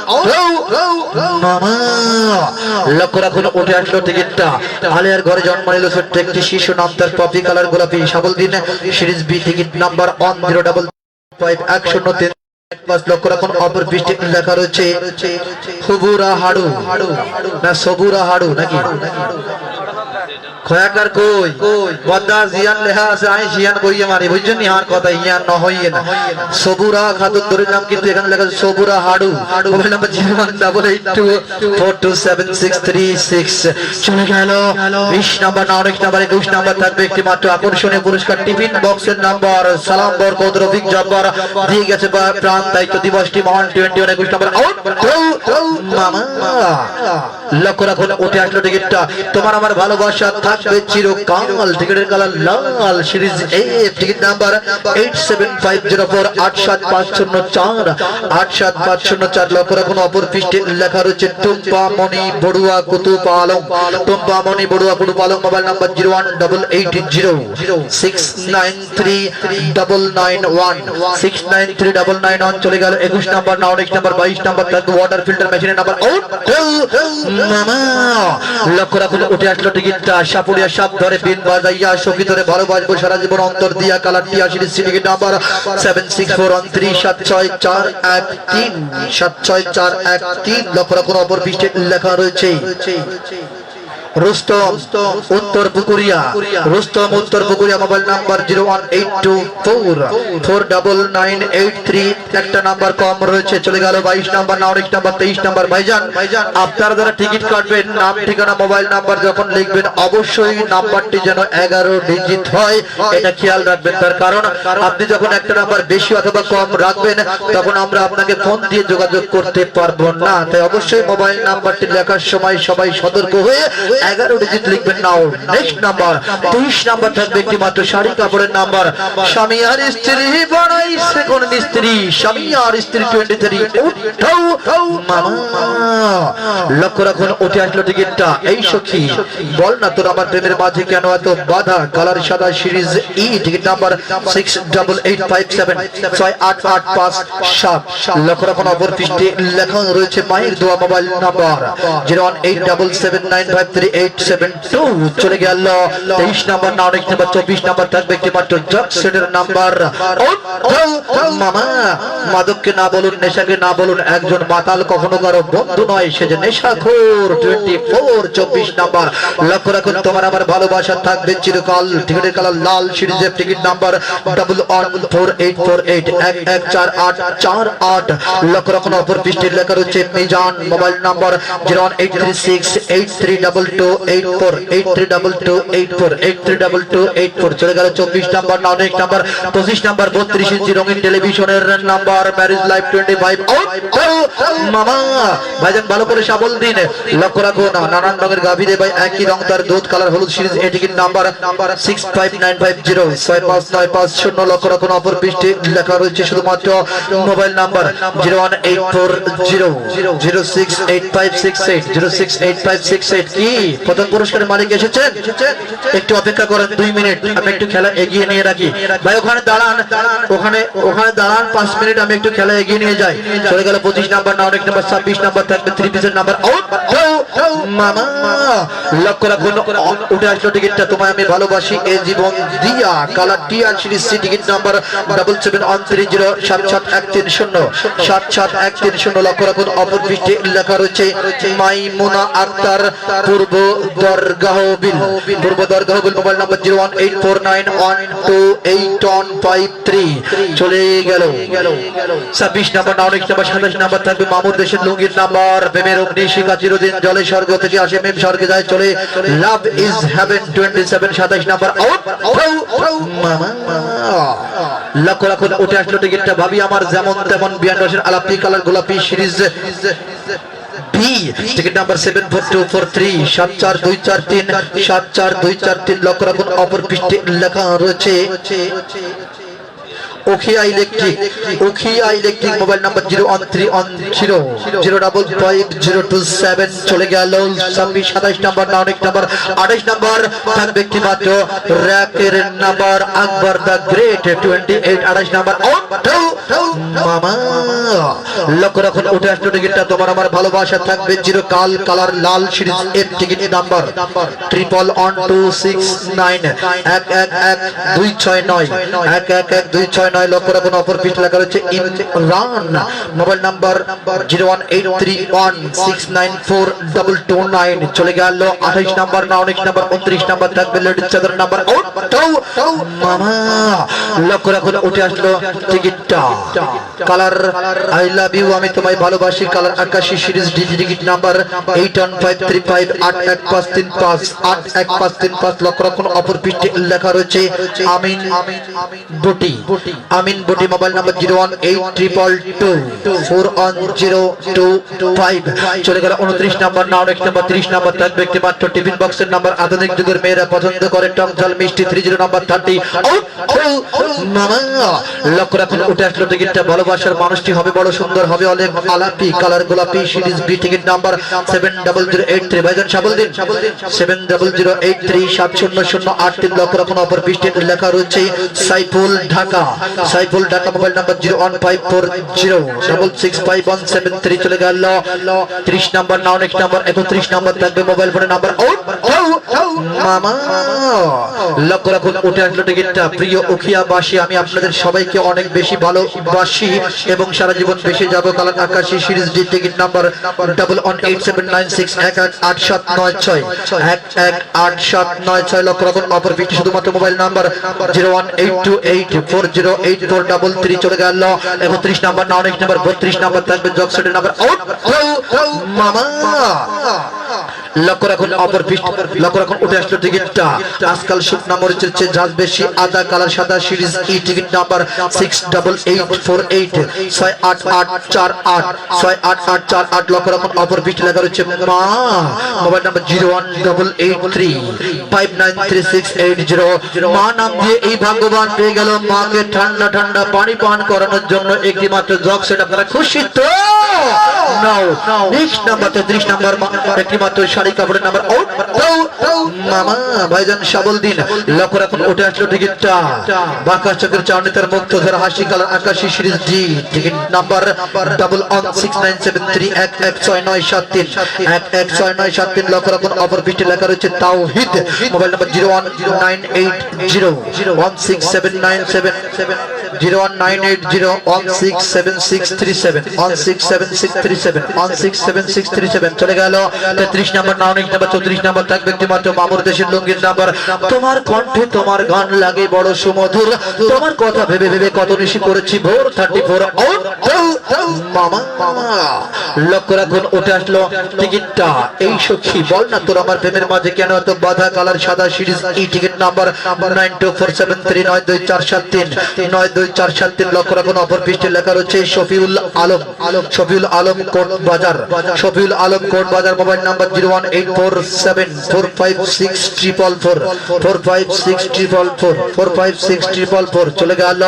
মামা লক্ষ্য রাখুন উঠে আসলো টিকিটটা আলিয়ার ঘরে জন্ম নিল ছোট্ট একটি শিশু নাম তার পপি কালার গোলাপি সাবল দিন সিরিজ বি টিকিট নাম্বার 1055 লক্ষ্য রাখুন অপর পৃষ্ঠে লেখা রয়েছে হুবুরা হাড়ু না সবুরা হাড়ু নাকি খয়াকার কই বদ্দা জিয়ান লেখা আছে আই জিয়ান কইয়ে মারি বুঝছেন নি হার কথা ইয়ান ন হইয়ে না সবুরা খাতুন ধরে নাম কিন্তু এখানে লেখা আছে সবুরা হাড়ু মোবাইল নাম্বার 01824276636 চলে গেল 20 নাম্বার না 19 নাম্বার 21 নাম্বার থাকবে একটি মাত্র আকর্ষণীয় পুরস্কার টিফিন বক্সের নাম্বার সালাম বরকত রফিক জব্বার দিয়ে গেছে প্রাণ দায়িত্ব দিবসটি মহান 21 21 নাম্বার আউট মামা লক্ষ্য রাখুন উঠে আসলো টিকিটটা তোমার আমার ভালোবাসা থাকবে চিরকাল টিকিটের কালার লাল সিরিজ এ টিকিট নাম্বার 87504 87504 87504 লক্ষ্য রাখুন অপর পৃষ্ঠে লেখা রয়েছে টুম্পা মণি বড়ুয়া কুতুব আলম টুম্পা মণি বড়ুয়া কুতুব আলম মোবাইল নাম্বার 01880693991 69391 চলে গেল 21 নাম্বার না 19 নাম্বার 22 নাম্বার থাকবে ওয়াটার ফিল্টার মেশিনের নাম্বার আউট মামা লক্ষ্য রাখুন উঠে আসলো টিকিটটা সাপুরিয়া সাপ ধরে বিন বাজাইয়া সখী ধরে ভালোবাসবো সারা জীবন অন্তর দিয়া কালার টিয়া সিরিজ টিকিট নাম্বার 7641376413 76413 লক্ষ্য রাখুন অপর পৃষ্ঠে লেখা রয়েছে রুস্তম উত্তর পুকুরিয়া রুস্তম উত্তর পুকুরিয়া মোবাইল নাম্বার 018249983 একটা নাম্বার কম রয়েছে চলে গেল 22 নাম্বার না 19 নাম্বার 23 নাম্বার ভাইজান আপনারা যারা টিকিট কাটবেন নাম ঠিকানা মোবাইল নাম্বার যখন লিখবেন অবশ্যই নাম্বারটি যেন 11 ডিজিট হয় এটা খেয়াল রাখবেন তার কারণ আপনি যখন একটা নাম্বার বেশি অথবা কম রাখবেন তখন আমরা আপনাকে ফোন দিয়ে যোগাযোগ করতে পারবো না তাই অবশ্যই মোবাইল নাম্বারটি লেখার সময় সবাই সতর্ক হয়ে 11 ডিজিট লিখবেন নাও নেক্সট নাম্বার 23 নাম্বার থাকবে একটি মাত্র শাড়ি কাপড়ের নাম্বার স্বামী আর স্ত্রী বড়াই সেকন্ড মিস্ত্রি স্বামী আর স্ত্রী 23 উঠাও মামা লক্ষ্য রাখুন উঠে আসলো টিকিটটা এই সখী বল না তোর আমার প্রেমের মাঝে কেন এত বাধা কালার সাদা সিরিজ ই টিকিট নাম্বার 68857 68857 লক্ষ্য রাখুন অপর পৃষ্ঠে লেখা রয়েছে মায়ের দোয়া মোবাইল নাম্বার 01877938872 চলে গেল 23 নাম্বার না 19 নাম্বার 24 নাম্বার থাকবে একটি মাত্র জকসেটের নাম্বার মামা মাদককে না বলুন নেশাকে না বলুন একজন মাতাল কখনো কারো বন্ধু নয় সে যে নেশাখোর 24 নাম্বার লক্ষ্য রাখুন তোমার আমার ভালোবাসা থাকবে চিরকাল টিকিটের কালার লাল সিরিজের টিকিট নাম্বার 114848 লক্ষ্য রাখুন অপর পৃষ্ঠে লেখা রয়েছে মিজান মোবাইল নাম্বার 01836832284 চলে গেল 24 নাম্বার না 19 নাম্বার 25 নাম্বার 32 ইঞ্চি রঙিন টেলিভিশনের নাম্বার ম্যারেজ লাইফ 25 মামা ভাইজান ভালো করে সাবল দিন লক্ষ্য রাখুন নানান রঙের গাভী দে ভাই একই রং তার দুধ কালার হলুদ সিরিজ এ টিকিট নাম্বার 65950 65950 লক্ষ্য রাখুন অপর পৃষ্ঠে লেখা রয়েছে শুধুমাত্র মোবাইল নাম্বার 01840068568 068 568 কি প্রথম পুরস্কারের মালিক এসেছেন, একটু অপেক্ষা করেন 2 মিনিট, আমি একটু খেলা এগিয়ে নিয়ে রাখি। ভাই ওখানে দাঁড়ান, ওখানে দাঁড়ান 5 মিনিট, আমি একটু খেলা এগিয়ে নিয়ে যাই। চলে গেল 25 নাম্বার, না অনেক নাম্বার 26 নাম্বার থাকবে 3 পিসের নাম্বার আউট। মামা লক্ষ্য রাখুন, উঠে আসলো টিকিটটা তোমায় আমি ভালোবাসি এ জীবন দিয়া, colour TR series C, ticket number 7713077130 77130। লক্ষ্য রাখুন অপর পৃষ্ঠে লেখা রয়েছে মাইমুনা আক্তার, পূর্ব দরগাহ বিল, পূর্ব দরগাহ বিল। Mobile number 01849128153। চলে গেল 26 নাম্বার, না অনেক নাম্বার 27 নাম্বার থাকবে মামুর দেশের লুঙ্গির নাম্বার। প্রেমের অগ্নিশিখা চিরদিন জলে, স্বর্গ থেকে আসে মেম স্বর্গে যায় চলে, love is haven 27 27 number out. লক্ষ্য রাখুন উঠে আসলো টিকিটটা ভাবি আমার যেমন তেমন, 82 আলাপি কালার গোলাপি সিরিজ বি, টিকিট নাম্বার 74243 74243 74243। লক্ষ্য রাখুন অপর পৃষ্ঠে লেখা রয়েছে Ukhia electric, Ukhia electric. Mobile number 01300555027। চলে গেল 26 27 নাম্বার, না অনেক নাম্বার 28 নাম্বার থাকবে একটি মাত্র র্যাকের number Akbar the great 28 28 number out. মামা লক্ষ্য রাখুন উঠে আসলো টিকিটটা তোমার আমার ভালোবাসা থাকবে চিরকাল, কালার লাল সিরিজ এফ, টিকিট নাম্বার 1111269 1111269 1111269। লক্ষ্য রাখুন অপর পৃষ্ঠে লেখা রয়েছে ইমরান। Mobile number 01831694229। চলে গেল 28 নাম্বার, না অনেক নাম্বার 29 নাম্বার থাকবে লেডিস চাদর নাম্বার আউট। মামা লক্ষ্য রাখুন উঠে আসলো টিকিটটা কালার আই লাভ ইউ আমি তোমায় ভালোবাসি, কালার আকাশী সিরিজ ডি, টিকিট নাম্বার 81535 81535 81535। লক্ষ্য রাখুন অপর পৃষ্ঠে লেখা রয়েছে আমিন বুটি, আমিন বুটি। Mobile number 01822241025। চলে গেল 29 নাম্বার, না অনেক নাম্বার 30 নাম্বার থাকবে একটি মাত্র টিফিন বক্সের নাম্বার, আধুনিক যুগের মেয়েরা পছন্দ করে টক ঝাল মিষ্টি 30 নাম্বার 30 আউট। মামা লক্ষ্য রাখুন উঠে আসলো টিকিটটা ভালোবাসার মানুষটি হবে বড় সুন্দর, হবে অনেক আলাপি কালার গোলাপি সিরিজ বি, টিকিট নাম্বার 70083। ভাইজান সাবল দিন 7003370083। লক্ষ্য রাখুন অপর পৃষ্ঠে লেখা রয়েছে সাইফুল ঢাকা, সাইফুল ঢাকা। Mobile number 01540665173। চলে গেল 30 নাম্বার, না অনেক নাম্বার 31 নাম্বার থাকবে মোবাইল ফোনের নাম্বার আউট। মামা লক্ষ্য রাখুন উঠে আসলো টিকিটটা প্রিয় উখিয়াবাসী আমি আপনাদের সবাইকে অনেক বেশি ভালোবাসি এবং সারা জীবন বেশি যাবো, কালার আকাশী সিরিজ ডি, টিকিট নাম্বার 118796 118796। লক্ষ্য রাখুন অপর পৃষ্ঠে শুধুমাত্র মোবাইল নাম্বার 01828408433। চলে গেল 31 নাম্বার, না অনেক নাম্বার 32 নাম্বার থাকবে জকসেটের নাম্বার আউট। মামা লক্ষ্য রাখুন অপর পৃষ্ঠ, লক্ষ্য রাখুন উঠে আসলো টিকিটটা আজকাল শুকনা মরিচের চেয়ে ঝাল বেশি, আদা কালার সাদা সিরিজ ই, টিকিট নাম্বার 68848 68848 68848। লক্ষ্য রাখুন অপর পৃষ্ঠে লেখা রয়েছে মা। Mobile number 01883593680। মা নাম দিয়ে এই ভাগ্যবান পেয়ে গেল মাকে ঠান্ডা ঠান্ডা পানি পান করানোর জন্য একটি মাত্র জগ সেট। আপনারা খুশি তো? নাও নেক্সট নাম্বার 33 নাম্বার একটি মাত্র শাড়ি কাপড়ের নাম্বার আউট। মামা ভাইজান সাবল দিন লক্ষ্য রাখুন উঠে আসলো টিকিটটা বাঁকা চোখের চাউনি তার মুক্ত ধরা হাসি কালার আকাশী সিরিজ ডি, টিকিট নাম্বার 116973 116973 116973। লক্ষ্য রাখুন অপর পৃষ্ঠে লেখা রয়েছে তাওহিদ। Mobile number 01980167977 01980167637 167637 167637। চলে গেল 33 নাম্বার, না অনেক নাম্বার 34 নাম্বার থাকবে একটি মাত্র মামুর দেশের লুঙ্গির নাম্বার। তোমার কণ্ঠে তোমার গান লাগে বড় সুমধুর, তোমার কথা ভেবে ভেবে কত নিশি করেছি ভোর 34 আউট। মামা লক্ষ্য রাখুন উঠে আসলো টিকিটটা এই সখী বল না তোর আমার প্রেমের মাঝে কেন এত বাধা, কালার সাদা সিরিজ ই, টিকিট নাম্বার 9247392473 92473। লক্ষ্য রাখুন অপর পৃষ্ঠে লেখা রয়েছে শফিউল আলম, শফিউল আলম কোট বাজার, শফিউল আলম কোট বাজার। Mobile number 01847456444 456444 456444। চলে গেল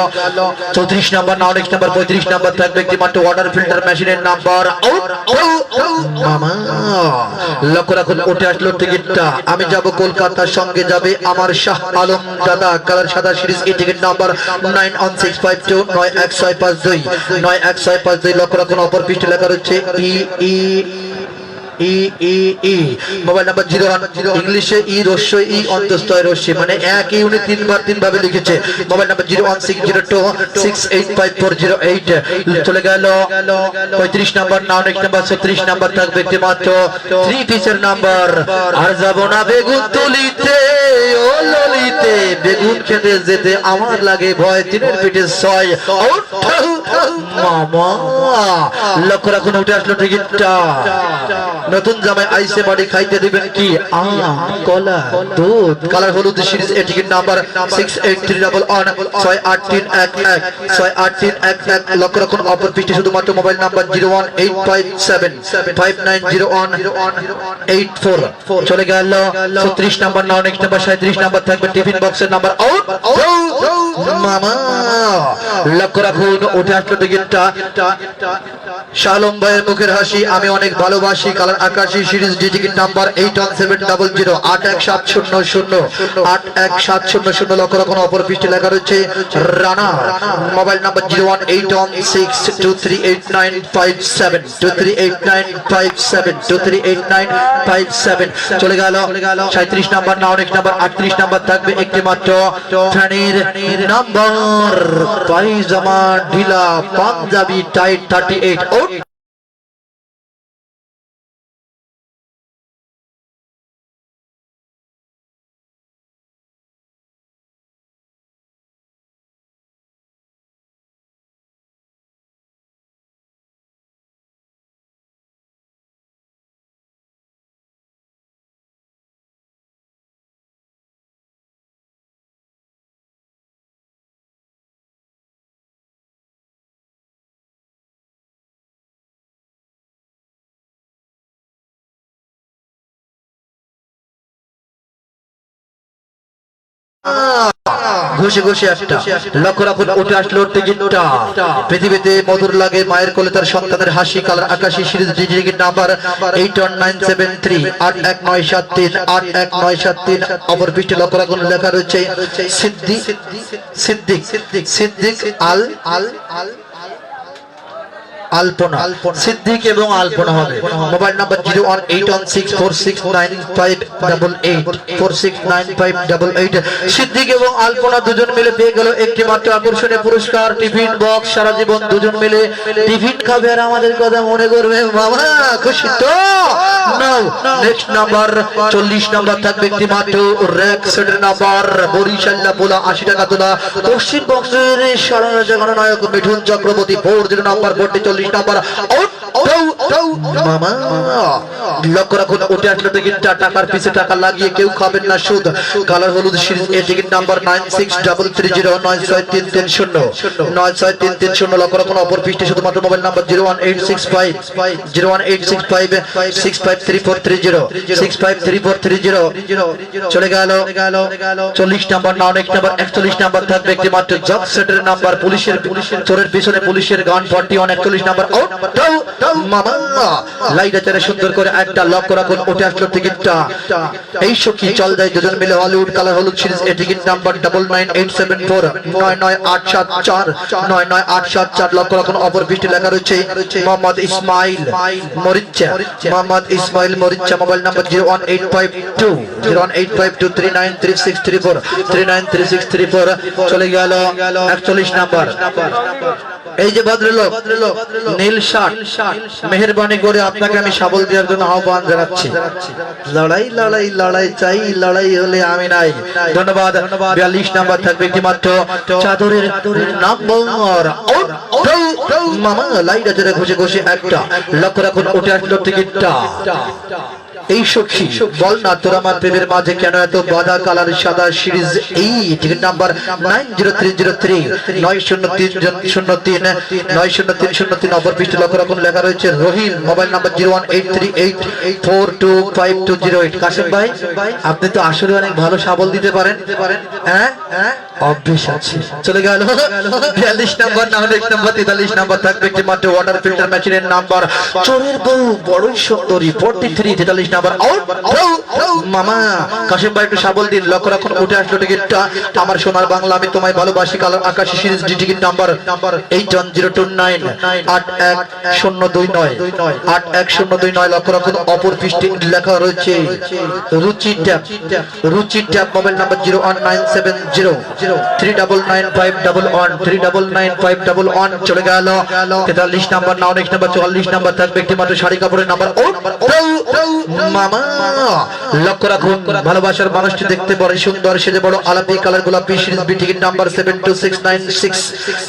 34 নাম্বার, না অনেক নাম্বার 35 নাম্বার থাকবে একটি মাত্র ওয়াটার ফিল্টার মেশিনের নাম্বার আউট। মামা লক্ষ্য রাখুন উঠে আসলো টিকিটটা। আমি যাব কলকাতার, সঙ্গে যাবে আমার শাহ আলম দাদা। কালার সাদা সিরিজ এই টিকিট নাম্বার 91652 91652 91652। লক্ষ্য রাখুন অপর পৃষ্ঠে লেখা রয়েছে মোবাইল নাম্বার 01 ইংলিশে ই রস্যই ই অন্তস্থয় রস্যি, মানে এক ইউনিট তিন ভাবে লিখেছে। Mobile number 01602685408। চলে গেল 35 নাম্বার, নাও নেক্সট নাম্বার 36 নাম্বার থাকবে একটি মাত্র 3 পিসের নাম্বার। আর যাব না বেগুন তুলিতে ও ললিতে, বেগুন খেতে যেতে আমার লাগে ভয়, তিনের পিঠে 6 মামা। লক্ষ্য রাখুন উঠে আসলো টিকিটটা। নতুন জামাই আইসে বাড়ি খাইতে দিবেন কি কলা দুধ। কালার হলুদ সিরিজ এই টিকিট নাম্বার 68311 68311 68311। লক্ষ্য রাখুন অপর পৃষ্ঠে শুধুমাত্র মোবাইল নাম্বার 01857590184। চলে গেল 36 নাম্বার, নাও নেক্সট নাম্বার 37 নাম্বার থাকবে টিফিন বক্সের নাম্বার আউট মামা। লক্ষ্য রাখুন উঠে আসলো টিকিটটা। শালম ভাইয়ের মুখের হাসি আমি অনেক ভালোবাসি। কালার আকাশী সিরিজ টিকিট নাম্বার 81700 81700 81700। লক্ষ্য রাখুন অপর পৃষ্ঠে লেখা রয়েছে রানা। Mobile number 01862389557 238957 238957। চলে গেল 37 নাম্বার, নাও নেক্সট নাম্বার 38 নাম্বার থাকবে একটি মাত্র ফ্যানের নাম্বার। পায়জামা ঢিলা পাঞ্জাবি টাইট 38। ঘুষে ঘুষে একটা। লক্ষ্য রাখুন উঠে আসলো টিকিটটা। পৃথিবীতে মধুর লাগে মায়ের কোলে তার সন্তানের হাসি। কালার আকাশী সিরিজ টিকিট নাম্বার 81973 81973 81973। অপর পৃষ্ঠে লক্ষ্য রাখুন লেখা রয়েছে সিদ্দিক সিদ্দিক সিদ্দিক আল আল আল আলপনা। সিদ্দিক এবং আলপনা হবে। Mobile number 01816469588 469588। সিদ্দিক এবং আলপনা দুজন মিলে পেয়ে গেল একটি মাত্র আকর্ষণীয় পুরস্কার টিফিন বক্স। সারা জীবন দুজন মিলে টিফিন খাবে আর আমাদের কথা মনে করবে মামা। খুশি তো? নাও নেক্সট নাম্বার 40 নাম্বার থাকবে একটি মাত্র র্যাক সেটের নাম্বার। বরিশাল্লা পোলা 80 টাকা তোলা। পশ্চিমবঙ্গের সারা নায়ক মিঠুন চক্রবর্তী 40 নাম্বার 40 নাম্বার মামা। লক্ষ্য রাখুন উঠে আসলো টিকিটটা। টাকার পিছে টাকা লাগিয়ে কেউ খাবেন না সুদ। কালার হলুদ সিরিজ এই টিকিট নাম্বার 96330 96330 96330। লক্ষ্য রাখুন অপর পৃষ্ঠে শুধুমাত্র মোবাইল নাম্বার 01865 01865 653430 653430। চলে গেল 40 নাম্বার, নাও নেক্সট নাম্বার 41 নাম্বার থাকবে একটি মাত্র জব সেটের নাম্বার। পুলিশের চোরের পিছনে পুলিশের গান 41 41 নাম্বার মামা। লাইটা চারে সুন্দর করে একটা। লক্ষ্য রাখুন উঠে আসলো টিকিটটা। এই সখী চল যায় দুজন মিলে হলিউড। কালার হলুদ সিরিজ এই টিকিট নাম্বার 99874 99874 99874। লক্ষ্য রাখুন অপর পৃষ্ঠে লেখা রয়েছে মোহাম্মদ ইসমাইল মরিচ্চা। মোহাম্মদ ইসমাইল মরিচ্চা। Mobile number 01852 01852 393634 393634। চলে গেল 41 নাম্বার। এই যে ভদ্রলোক নীল শার্ট, মেহেরবানি করে আপনাকে আমি শাবল দেওয়ার জন্য আহ্বান জানাচ্ছি। লড়াই লড়াই লড়াই চাই, লড়াই হলে আমি নাই। ধন্যবাদ। 42 নাম্বার থাকবে একটি মাত্র চাদরের নাম্বার মামা। লাইট আছে ঘষে ঘষে একটা। লক্ষ্য রাখুন উঠে আসলো টিকিটটা। এই সখী বল না তোর আমার প্রেমের মাঝে কেন এত বাধা কালার সাদা সিরিজ এই টিকিট নাম্বার 90303 90303 অপর পৃষ্ঠে লক্ষ্য রাখুন লেখা রয়েছে রহিম মোবাইল নাম্বার 01838425208 কাশেম ভাই আপনি তো আসলে অনেক ভালো সাবল দিতে পারেন হ্যাঁ অভ্যেস আছে চলে গেল 42 নাম্বার না 1 নাম্বার 43 নাম্বার থাকবে একটি মাত্র ওয়াটার ফিল্টার মেশিনের নাম্বার চোরের বউ বড়ই সুন্দরী 43 43 নাম্বার আউট মামা কাশেম ভাই একটু সাবল দিন লক্ষ্য রাখুন উঠে আসলো টিকিটটা আমার সোনার বাংলা আমি তোমায় ভালোবাসি কালার আকাশী সিরিজ ডি টিকিট নাম্বার 81029 81029 81029 লক্ষ্য রাখুন অপর পৃষ্ঠে লেখা রয়েছে রুচি ট্যাব মোবাইল নাম্বার 01970 399511 চলে গেল 43 নাম্বার না অনেক নাম্বার 44 নাম্বার থাকবে একটি মাত্র শাড়ি কাপড়ের নাম্বার মামা লক্ষ্য রাখুন ভালোবাসার মানুষটি দেখতে বড় সুন্দর সেজে বড় আলাপি কালার গোলাপি সিরিজ বি টিকিট নাম্বার 72696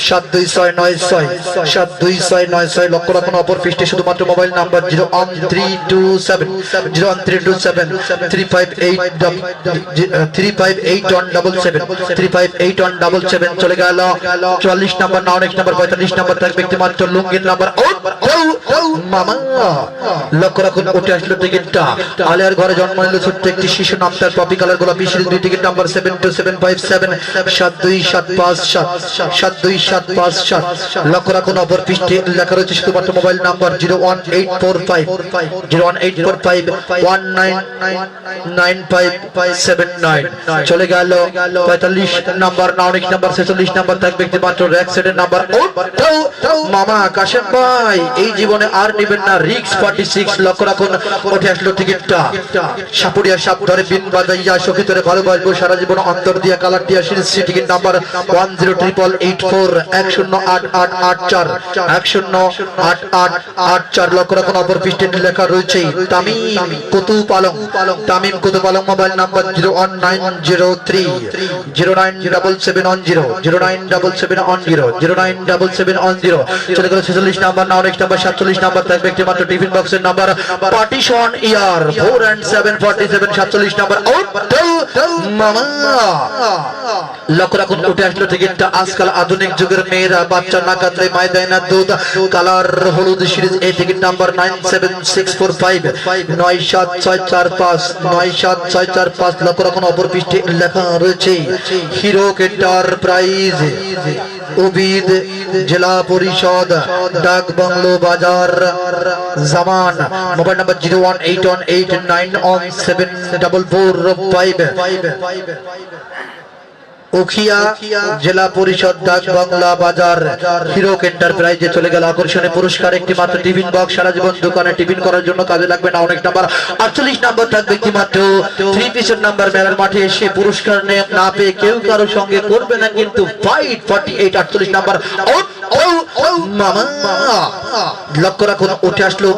72696 লক্ষ্য রাখুন অপর পৃষ্ঠে শুধুমাত্র মোবাইল নাম্বার 01327 35877 চলে গেল 44 নাম্বার না অনেক নাম্বার 45 নাম্বার থাকবে একটি মাত্র লুঙ্গির নাম্বার মামা লক্ষ্য রাখুন উঠে আসলো টিকিটটা আলিয়ার ঘরে জন্ম নিল ছোট্ট একটি শিশু নাম তার পপি কালার গোলাপি সিরিজ দুই টিকিট নাম্বার 72757 72757 লক্ষ্য রাখুন অপর পৃষ্ঠে লেখা রয়েছে শুধুমাত্র মোবাইল নাম্বার 01845 চলে গেল 45 নাম্বার না অনেক নাম্বার 46 নাম্বার থাকবে একটি মাত্র র্যাক সেটের নাম্বার মামা কাশেম ভাই এই জীবনে আর নেবেন না রিক্স 46 লক্ষ্য রাখুন উঠে আসলো টিকিটটা সাপুরিয়া সাপ ধরে বিন বাজাইয়া সখী তোরে ভালোবাসবো সারা জীবন অন্তর দিয়া কালার দিয়া সিরিজ টিকিট নাম্বার 108884 1088884 লক্ষ্য রাখুন অপর পৃষ্ঠে লেখা রয়েছে তামিম কুতু পালং মোবাইল নাম্বার 0190710 চলে গেল 46 নাম্বার না অনেক নাম্বার 47 নাম্বার থাকবে একটি মাত্র টিফিন বক্সের number partition year 4 and 747 47 number মামা লক্ষ্য রাখুন উঠে আসলো টিকিটটা আজকাল আধুনিক যুগের মেয়েরা বাচ্চা না কাঁদলে মায় দেয় না দুধ কালার হলুদ সিরিজ এই টিকিট নাম্বার 97645 97645 লক্ষ্য রাখুন অপর পৃষ্ঠে লেখা রয়েছে হিরো এন্টারপ্রাইজ উবিদ জেলা পরিষদ ডাক বাংলো বাজার জামান মোবাইল নাম্বার 01889174445 উখিয়া জেলা পরিষদ ডাক বাংলা বাজার হিরো এন্টারপ্রাইজে চলে গেল আকর্ষণীয় পুরস্কার একটি মাত্র টিফিন বক্স সারা জীবন দোকানে টিফিন করার জন্য কাজে লাগবে না অনেক নাম্বার 48 নাম্বার থাকবে একটি মাত্র 3 পিসের নাম্বার মেলার মাঠে এসে পুরস্কার না পেয়ে কেউ কারো সঙ্গে করবে না কিন্তু ফাইট 48 48 নাম্বার মামা লক্ষ্য রাখুন উঠে আসলো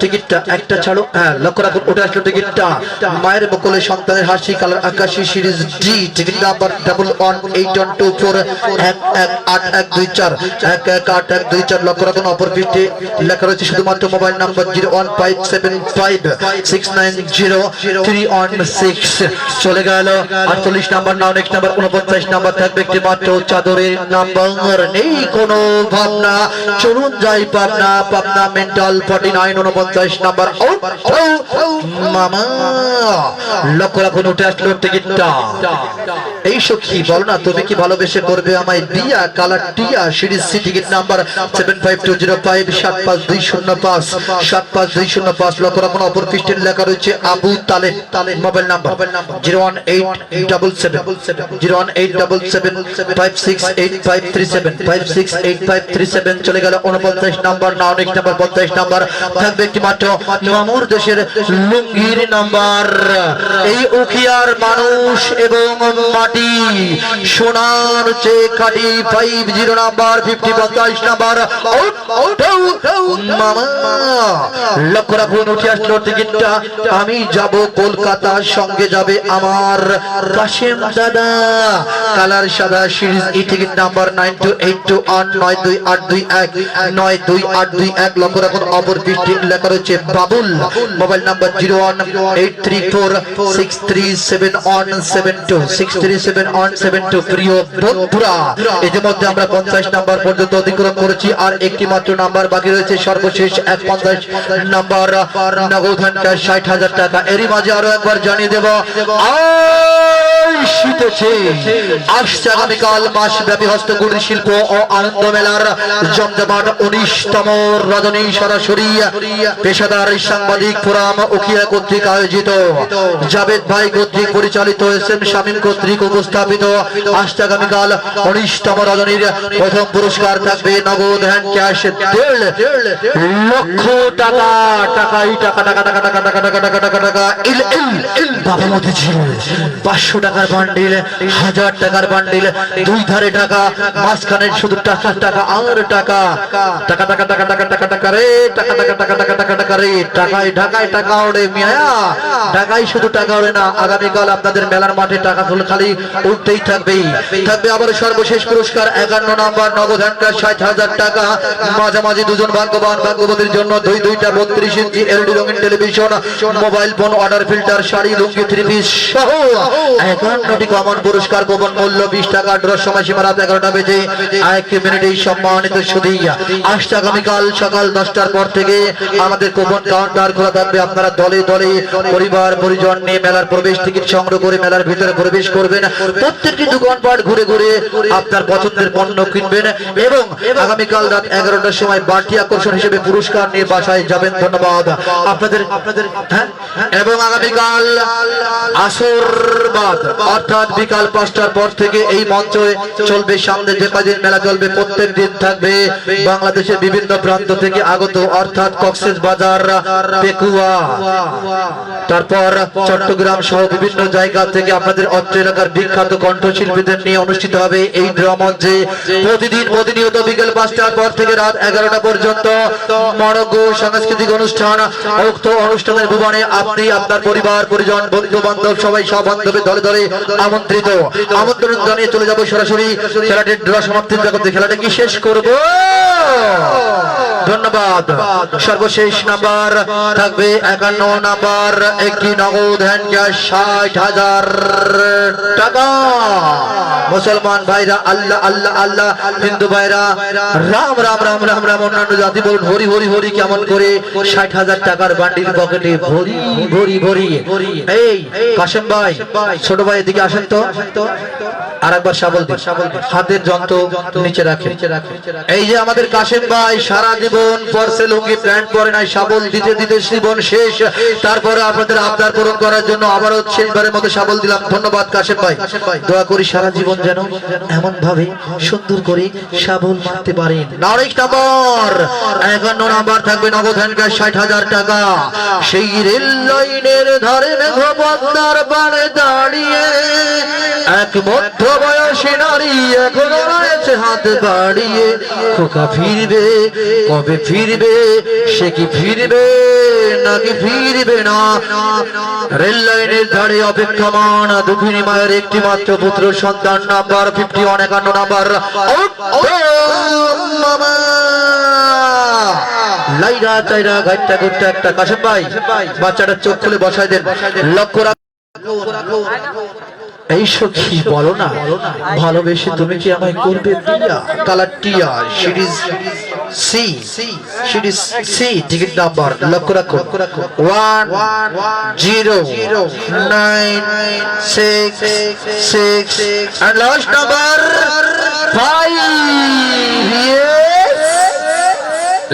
টিকিটটা একটা ছাড়ো হ্যাঁ লক্ষ্য রাখুন উঠে আসলো টিকিটটা মায়ের বকলে সন্তানের হাসি কালার আকাশী সিরিজ ডি টিকিট নাম্বার 118124 লক্ষ্য রাখুন অপর পৃষ্ঠে লেখা রয়েছে শুধুমাত্র মোবাইল নাম্বার 01575690316 চলে গেল 48 নাম্বার না অনেক নাম্বার 49 নাম্বার থাকবে একটি মাত্র চাদরের নাম্বার নেই কোনো ভাবনা চলুন যাই পাবনা মেন্টাল 49 নাম্বার মামা লক্ষ্য রাখুন উঠে আসলো টিকিটটা এই সখী বল না তুমি কি ভালোবেসে করবে আমায় দিয়া কালার টিয়া সিরিজ সি টিকিট নাম্বার 75205 75205 লক্ষ্য রাখুন অপর পৃষ্ঠে লেখা রয়েছে আবু তালেব মোবাইল নাম্বার 01877568537 চলে গেল 49 নাম্বার না অনেক নাম্বার 50 নাম্বার থাকবে একটি মাত্র মামুর দেশের লুঙ্গির নাম্বার এই উখিয়ার মানুষ এবং মাটি সোনার চেয়ে খাটি 50 নাম্বার 50 নাম্বার মামা লক্ষ্য রাখুন উঠে আসলো টিকিটটা আমি যাব কলকাতা সঙ্গে যাবে আমার কাশেম দাদা কালার সাদা সিরিজ ই টিকিট নাম্বার 9282928221 লক্ষ্য রাখুন অপর পৃষ্ঠে লেখা রয়েছে বাবুল মোবাইল নাম্বার 018337172 প্রিয় বন্ধুরা ইতিমধ্যে আমরা 50 নাম্বার পর্যন্ত অতিক্রম করেছি আর একটি মাত্র নাম্বার বাকি রয়েছে সর্বশেষ 50 নাম্বার নগদ 60,000 টাকা এরই মাঝে আরো একবার জানিয়ে দেব আসছে আগামীকাল মাসব্যাপী হস্তকুটির শিল্প ও আনন্দ মেলার জমজমাট 19তম রজনী সরাসরি পেশাদার সাংবাদিক ফোরাম উখিয়া কর্তৃক আয়োজিত জাবেদ ভাই কর্তৃক পরিচালিত এস এম শামীম কর্তৃক উপস্থাপিত আসছে আগামীকাল 19তম রজনীর প্রথম পুরস্কার থাকবে নগদ হ্যান্ড ক্যাশ 1.5 লক্ষ টাকা টাকাই টাকা টাকা টাকা টাকা টাকা টাকা টাকা টাকা টাকা ইল ইল বাবা মতে ছিল 500 টাকার বান্ডিল 1000 টাকার বান্ডিল দুই ধারে টাকা মাঝখানে শুধু টাকা টাকা আর টাকা টাকা টাকা টাকা টাকা টাকা টাকা রে টাকা টাকা টাকা টাকা টাকা টাকা রে টাকায় ঢাকায় টাকা ওড়ে মিয়া ঢাকায় শুধু টাকা ওড়ে না আগামীকাল আপনাদের মেলার মাঠে টাকা খালি উঠতেই থাকবে আবার সর্বশেষ পুরস্কার 51 নাম্বার নগদ হ্যান্ড ক্যাশ 60,000 টাকা মাঝামাঝি দুজন ভাগ্যবান ভাগ্যবতীর জন্য দুইটা 32 ইঞ্চি এলইডি রঙিন television mobile phone order filter sari lungi three piece সহ 51টি কমন পুরস্কার গোপন মূল্য 20 টাকা ড্রর সময় সীমা রাত 11টা বেজে 1 মিনিটেই সম্মানিত সুদিয়া আসছে আগামীকাল সকাল 10টার পর থেকে আমাদের কুপন কাউন্টার খোলা থাকবে আপনারা দলে দলে পরিবার পরিজন নিয়ে মেলার প্রবেশ টিকিট সংগ্রহ করে মেলার ভিতরে প্রবেশ করবেন প্রত্যেকটি দোকানপাট ঘুরে ঘুরে আপনার পছন্দের পণ্য কিনবেন এবং আগামীকাল রাত 11টার সময় বাড়তি আকর্ষণ হিসেবে পুরস্কার নিয়ে বাসায় যাবেন ধন্যবাদ আপনাদের এবং আগামীকাল আসরবাদ অর্থাৎ বিকাল 5টার পর থেকে এই মঞ্চে চলবে সামনে যে কদিন মেলা চলবে প্রত্যেক দিন থাকবে বাংলাদেশের বিভিন্ন প্রান্ত থেকে আগত অর্থাৎ কক্সেস বাজার পেকুয়া তারপর চট্টগ্রাম সহ বিভিন্ন জায়গা থেকে আপনাদের অত্র এলাকার বিখ্যাত কণ্ঠশিল্পীদের নিয়ে অনুষ্ঠিত হবে এই ড্র মঞ্চে প্রতিদিন প্রতিনিয়ত বিকেল 5টার পর থেকে রাত 11টা পর্যন্ত মনোজ্ঞ সাংস্কৃতিক অনুষ্ঠান উক্ত অনুষ্ঠানের ভুবনে আপনি আপনার পরিবার পরিজন বন্ধু বান্ধব সবাই সব বান্ধবের দলে দলে আমন্ত্রিত আমন্ত্রণ জানিয়ে চলে যাব সরাসরি খেলাটির ড্র সমাপ্তির জগতে খেলাটা কি শেষ করব ধন্যবাদ সর্বশেষ নাম্বার থাকবে 51 নাম্বার একটি নগদ হ্যান্ড ক্যাশ 60,000 টাকা মুসলমান ভাইরা আল্লাহ আল্লাহ আল্লাহ হিন্দু ভাইরা রাম রাম রাম রাম রাম অন্যান্য জাতি বলুন হরি হরি হরি কেমন করে 60,000 টাকার বান্ডিল পকেটে ভরি ভরি ভরি এই কাশেম ভাই ছোট ভাই এদিকে আসেন তো আরেকবার শাবল দিন হাতের যন্ত্র নিচে রাখে এই যে আমাদের কাশেম ভাই সারা জীবন পরসে লুঙ্গি প্যান্ট পরে নাই শাবল দিতে দিতে জীবন শেষ তারপরে আপনাদের আবদার পূরণ করার জন্য আবারও শেষবারের মতো শাবল দিলাম ধন্যবাদ কাশেম ভাই দোয়া করি সারা জীবন যেন এমন ভাবে সুন্দর করে শাবল মারতে পারেন নারিক নাম্বার 51 নাম্বার থাকবে নগদ হ্যান্ড ক্যাশ 60,000 টাকা সেই রেল লাইনের ধারে মেঘপদ্মার পাড়ে দাঁড়িয়ে এক মধ্য বয়সী নারী এখন রয়েছে হাত বাড়িয়ে খোকা ফিরবে কবে ফিরবে সে কি ফিরবে নাকি ফিরবে না রেল লাইনের ধারে অপেক্ষমান দুঃখিনী মায়ের একটি মাত্র পুত্র সন্তান নাম্বার 51 নাম্বার লাইরা চাইরা গাইটা গুটটা একটা কাশেম ভাই বাচ্চাটা চোখ খুলে বসায় দেন লক্ষ্য রাখো এই সখী বলো না ভালোবেসে তুমি কি আমায় করবে বিয়া কালার টিয়া series C series C ticket number লক্ষ্য রাখো 109666 and last number 5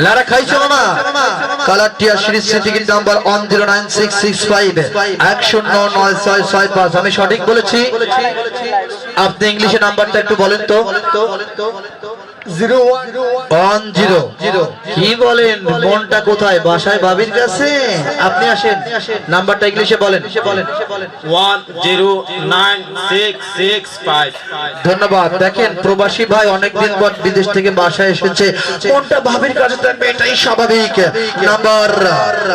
লারা খাইছো মামা কালার টিয়া সিরিজ সি টিকিট নাম্বার 109665 1099665 আমি সঠিক বলেছি আপনি ইংলিশে নাম্বারটা একটু বলেন তো 10 কি বলেন, মনটা কোথায়? বাসায় ভাবির কাছে। আপনি আসেন, নাম্বারটা ইংলিশে বলেন। 109665। ধন্যবাদ। দেখেন প্রবাসী ভাই অনেকদিন পর বিদেশ থেকে বাসায় এসেছে, মনটা ভাবির কাছে থাকবে, এটাই স্বাভাবিক। নাম্বার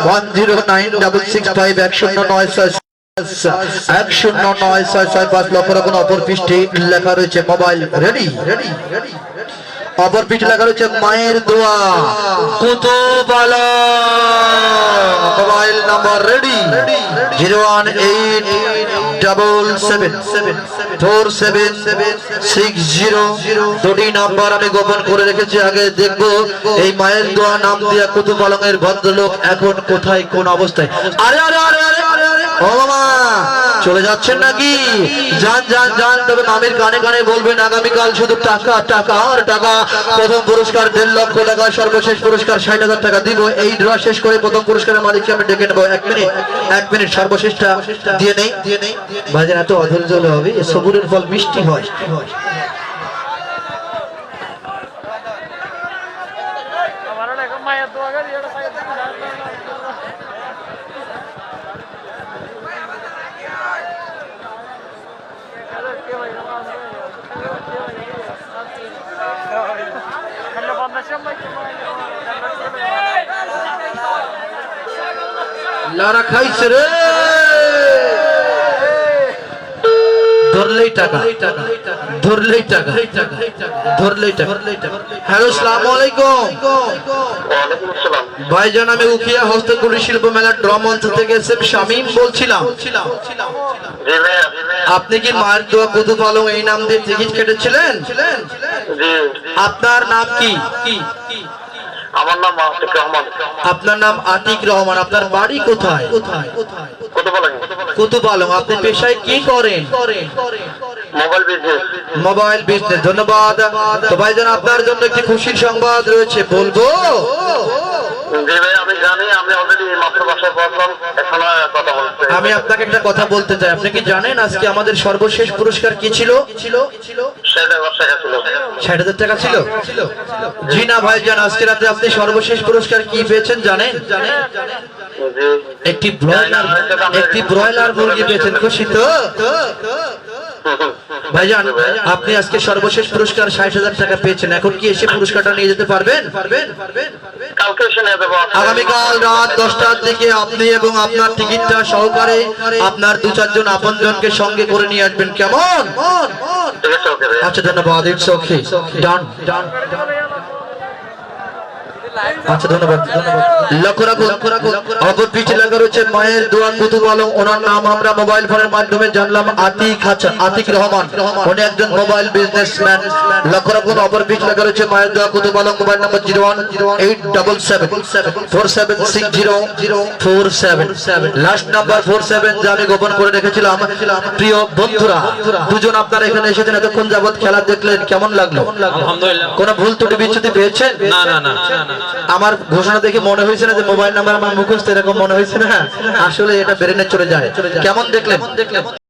1096109665 লক্ষ রাখুন। অপর পৃষ্ঠে লেখা রয়েছে মোবাইল রেডি। অপর পিঠে লেখা রয়েছে মায়ের দোয়া কুতুবালা। Mobile number ready 01877474760। দুটি নাম্বার আমি গোপন করে রেখেছি, আগে দেখবো এই মায়ের দোয়া নাম দিয়া কুতুবালংয়ের ভদ্রলোক এখন কোথায়, কোন অবস্থায়। আরে আরে আরে আরে ও মামা, চলে যাচ্ছেন নাকি? যান যান যান, তবে মামির কানে কানে বলবেন আগামীকাল শুধু টাকা টাকা আর টাকা। প্রথম পুরস্কার 1.5 লক্ষ টাকা, সর্বশেষ পুরস্কার 60,000 টাকা দিব। এই ড্র শেষ করে প্রথম পুরস্কারের মালিককে আমি ডেকে নেবো। 1 মিনিট সর্বশেষটা দিয়ে নেই। ভাইজান এত অধৈর্য হলে হবে? সবুরের ফল মিষ্টি হয়। লারা খাইছে রে, ধরলেই টাকা, ধরলেই টাকা, ধরলেই টাকা। হ্যালো, আসসালামু আলাইকুম ওয়ালাইকুম আসসালাম। ভাইজান, আমি উখিয়া হস্তকুটির শিল্প মেলার ড্র মঞ্চ থেকে এসএম শামীম বলছিলাম। জি ভাইয়া। আপনি কি মায়ের দোয়া কুতুবালং এই নাম দিয়ে টিকিট কেটেছিলেন? জি। আপনার নাম কি? আমার নাম আতিক রহমান। আপনার নাম আতিক রহমান। আপনার বাড়ি কোথায়? কত বলেন? কুতুবালং। আপনি পেশায় কি করেন? Mobile business. Mobile business. ধন্যবাদ। তো ভাইজান, আপনার জন্য একটি খুশির সংবাদ রয়েছে, বলবো? জি ভাই, আমি জানি আপনি অলরেডি মাত্র বাসায় পৌঁছলাম, এখন কথা বলতে। আমি আপনাকে একটা কথা বলতে চাই। আপনি কি জানেন আজকে আমাদের সর্বশেষ পুরস্কার কি ছিল? 60,000 টাকা ছিল। 60,000 টাকা ছিল? জি না ভাইজান, আজকে রাতে আপনি সর্বশেষ পুরস্কার কি পেয়েছেন জানেন? জি। একটি ব্রয়লার মুরগি পেয়েছেন। খুশি তো ভাইজান? আপনি আজকে সর্বশেষ পুরস্কার 60,000 টাকা পেয়েছেন। এখন কি এসে পুরস্কারটা নিয়ে যেতে পারবেন? কালকে এসে নিয়ে যাবো। আগামীকাল রাত 10টার দিকে আপনি এবং আপনার টিকিটটা সহকারে আপনার 2-4 জন আপনজনকে সঙ্গে করে নিয়ে আসবেন, কেমন? ঠিক আছে, ওকে ভাই। আচ্ছা, ধন্যবাদ। ইটস ওকে, ডান ডান। আচ্ছা, ধন্যবাদ ধন্যবাদ। লক্ষ্য রাখুন, অপর পিঠে লেখা রয়েছে মায়ের দোয়া কুতুবালং। ওনার নাম আমরা মোবাইল ফোনের মাধ্যমে জানলাম আতিক রহমান। উনি একজন মোবাইল বিজনেসম্যান। লক্ষ্য রাখুন, অপর পিঠে লেখা রয়েছে মায়ের দোয়া Kutupalong. Mobile number 01877476047। Last number 47 যা আমি গোপন করে রেখেছিলাম। প্রিয় বন্ধুরা, দুজন আপনারা এখানে এসেছেন, এতক্ষণ যাবত খেলা দেখলেন, কেমন লাগলো? আলহামদুলিল্লাহ। কোন ভুল ত্রুটি বিচ্যুতি পেয়েছেন? না না না। আমার ঘোষণা দেখে মনে হয়েছে না যে মোবাইল নাম্বার আমার মুখস্থ, এরকম মনে হয়েছে না? আসলে এটা ব্রেনে চলে যায়। কেমন দেখলেন?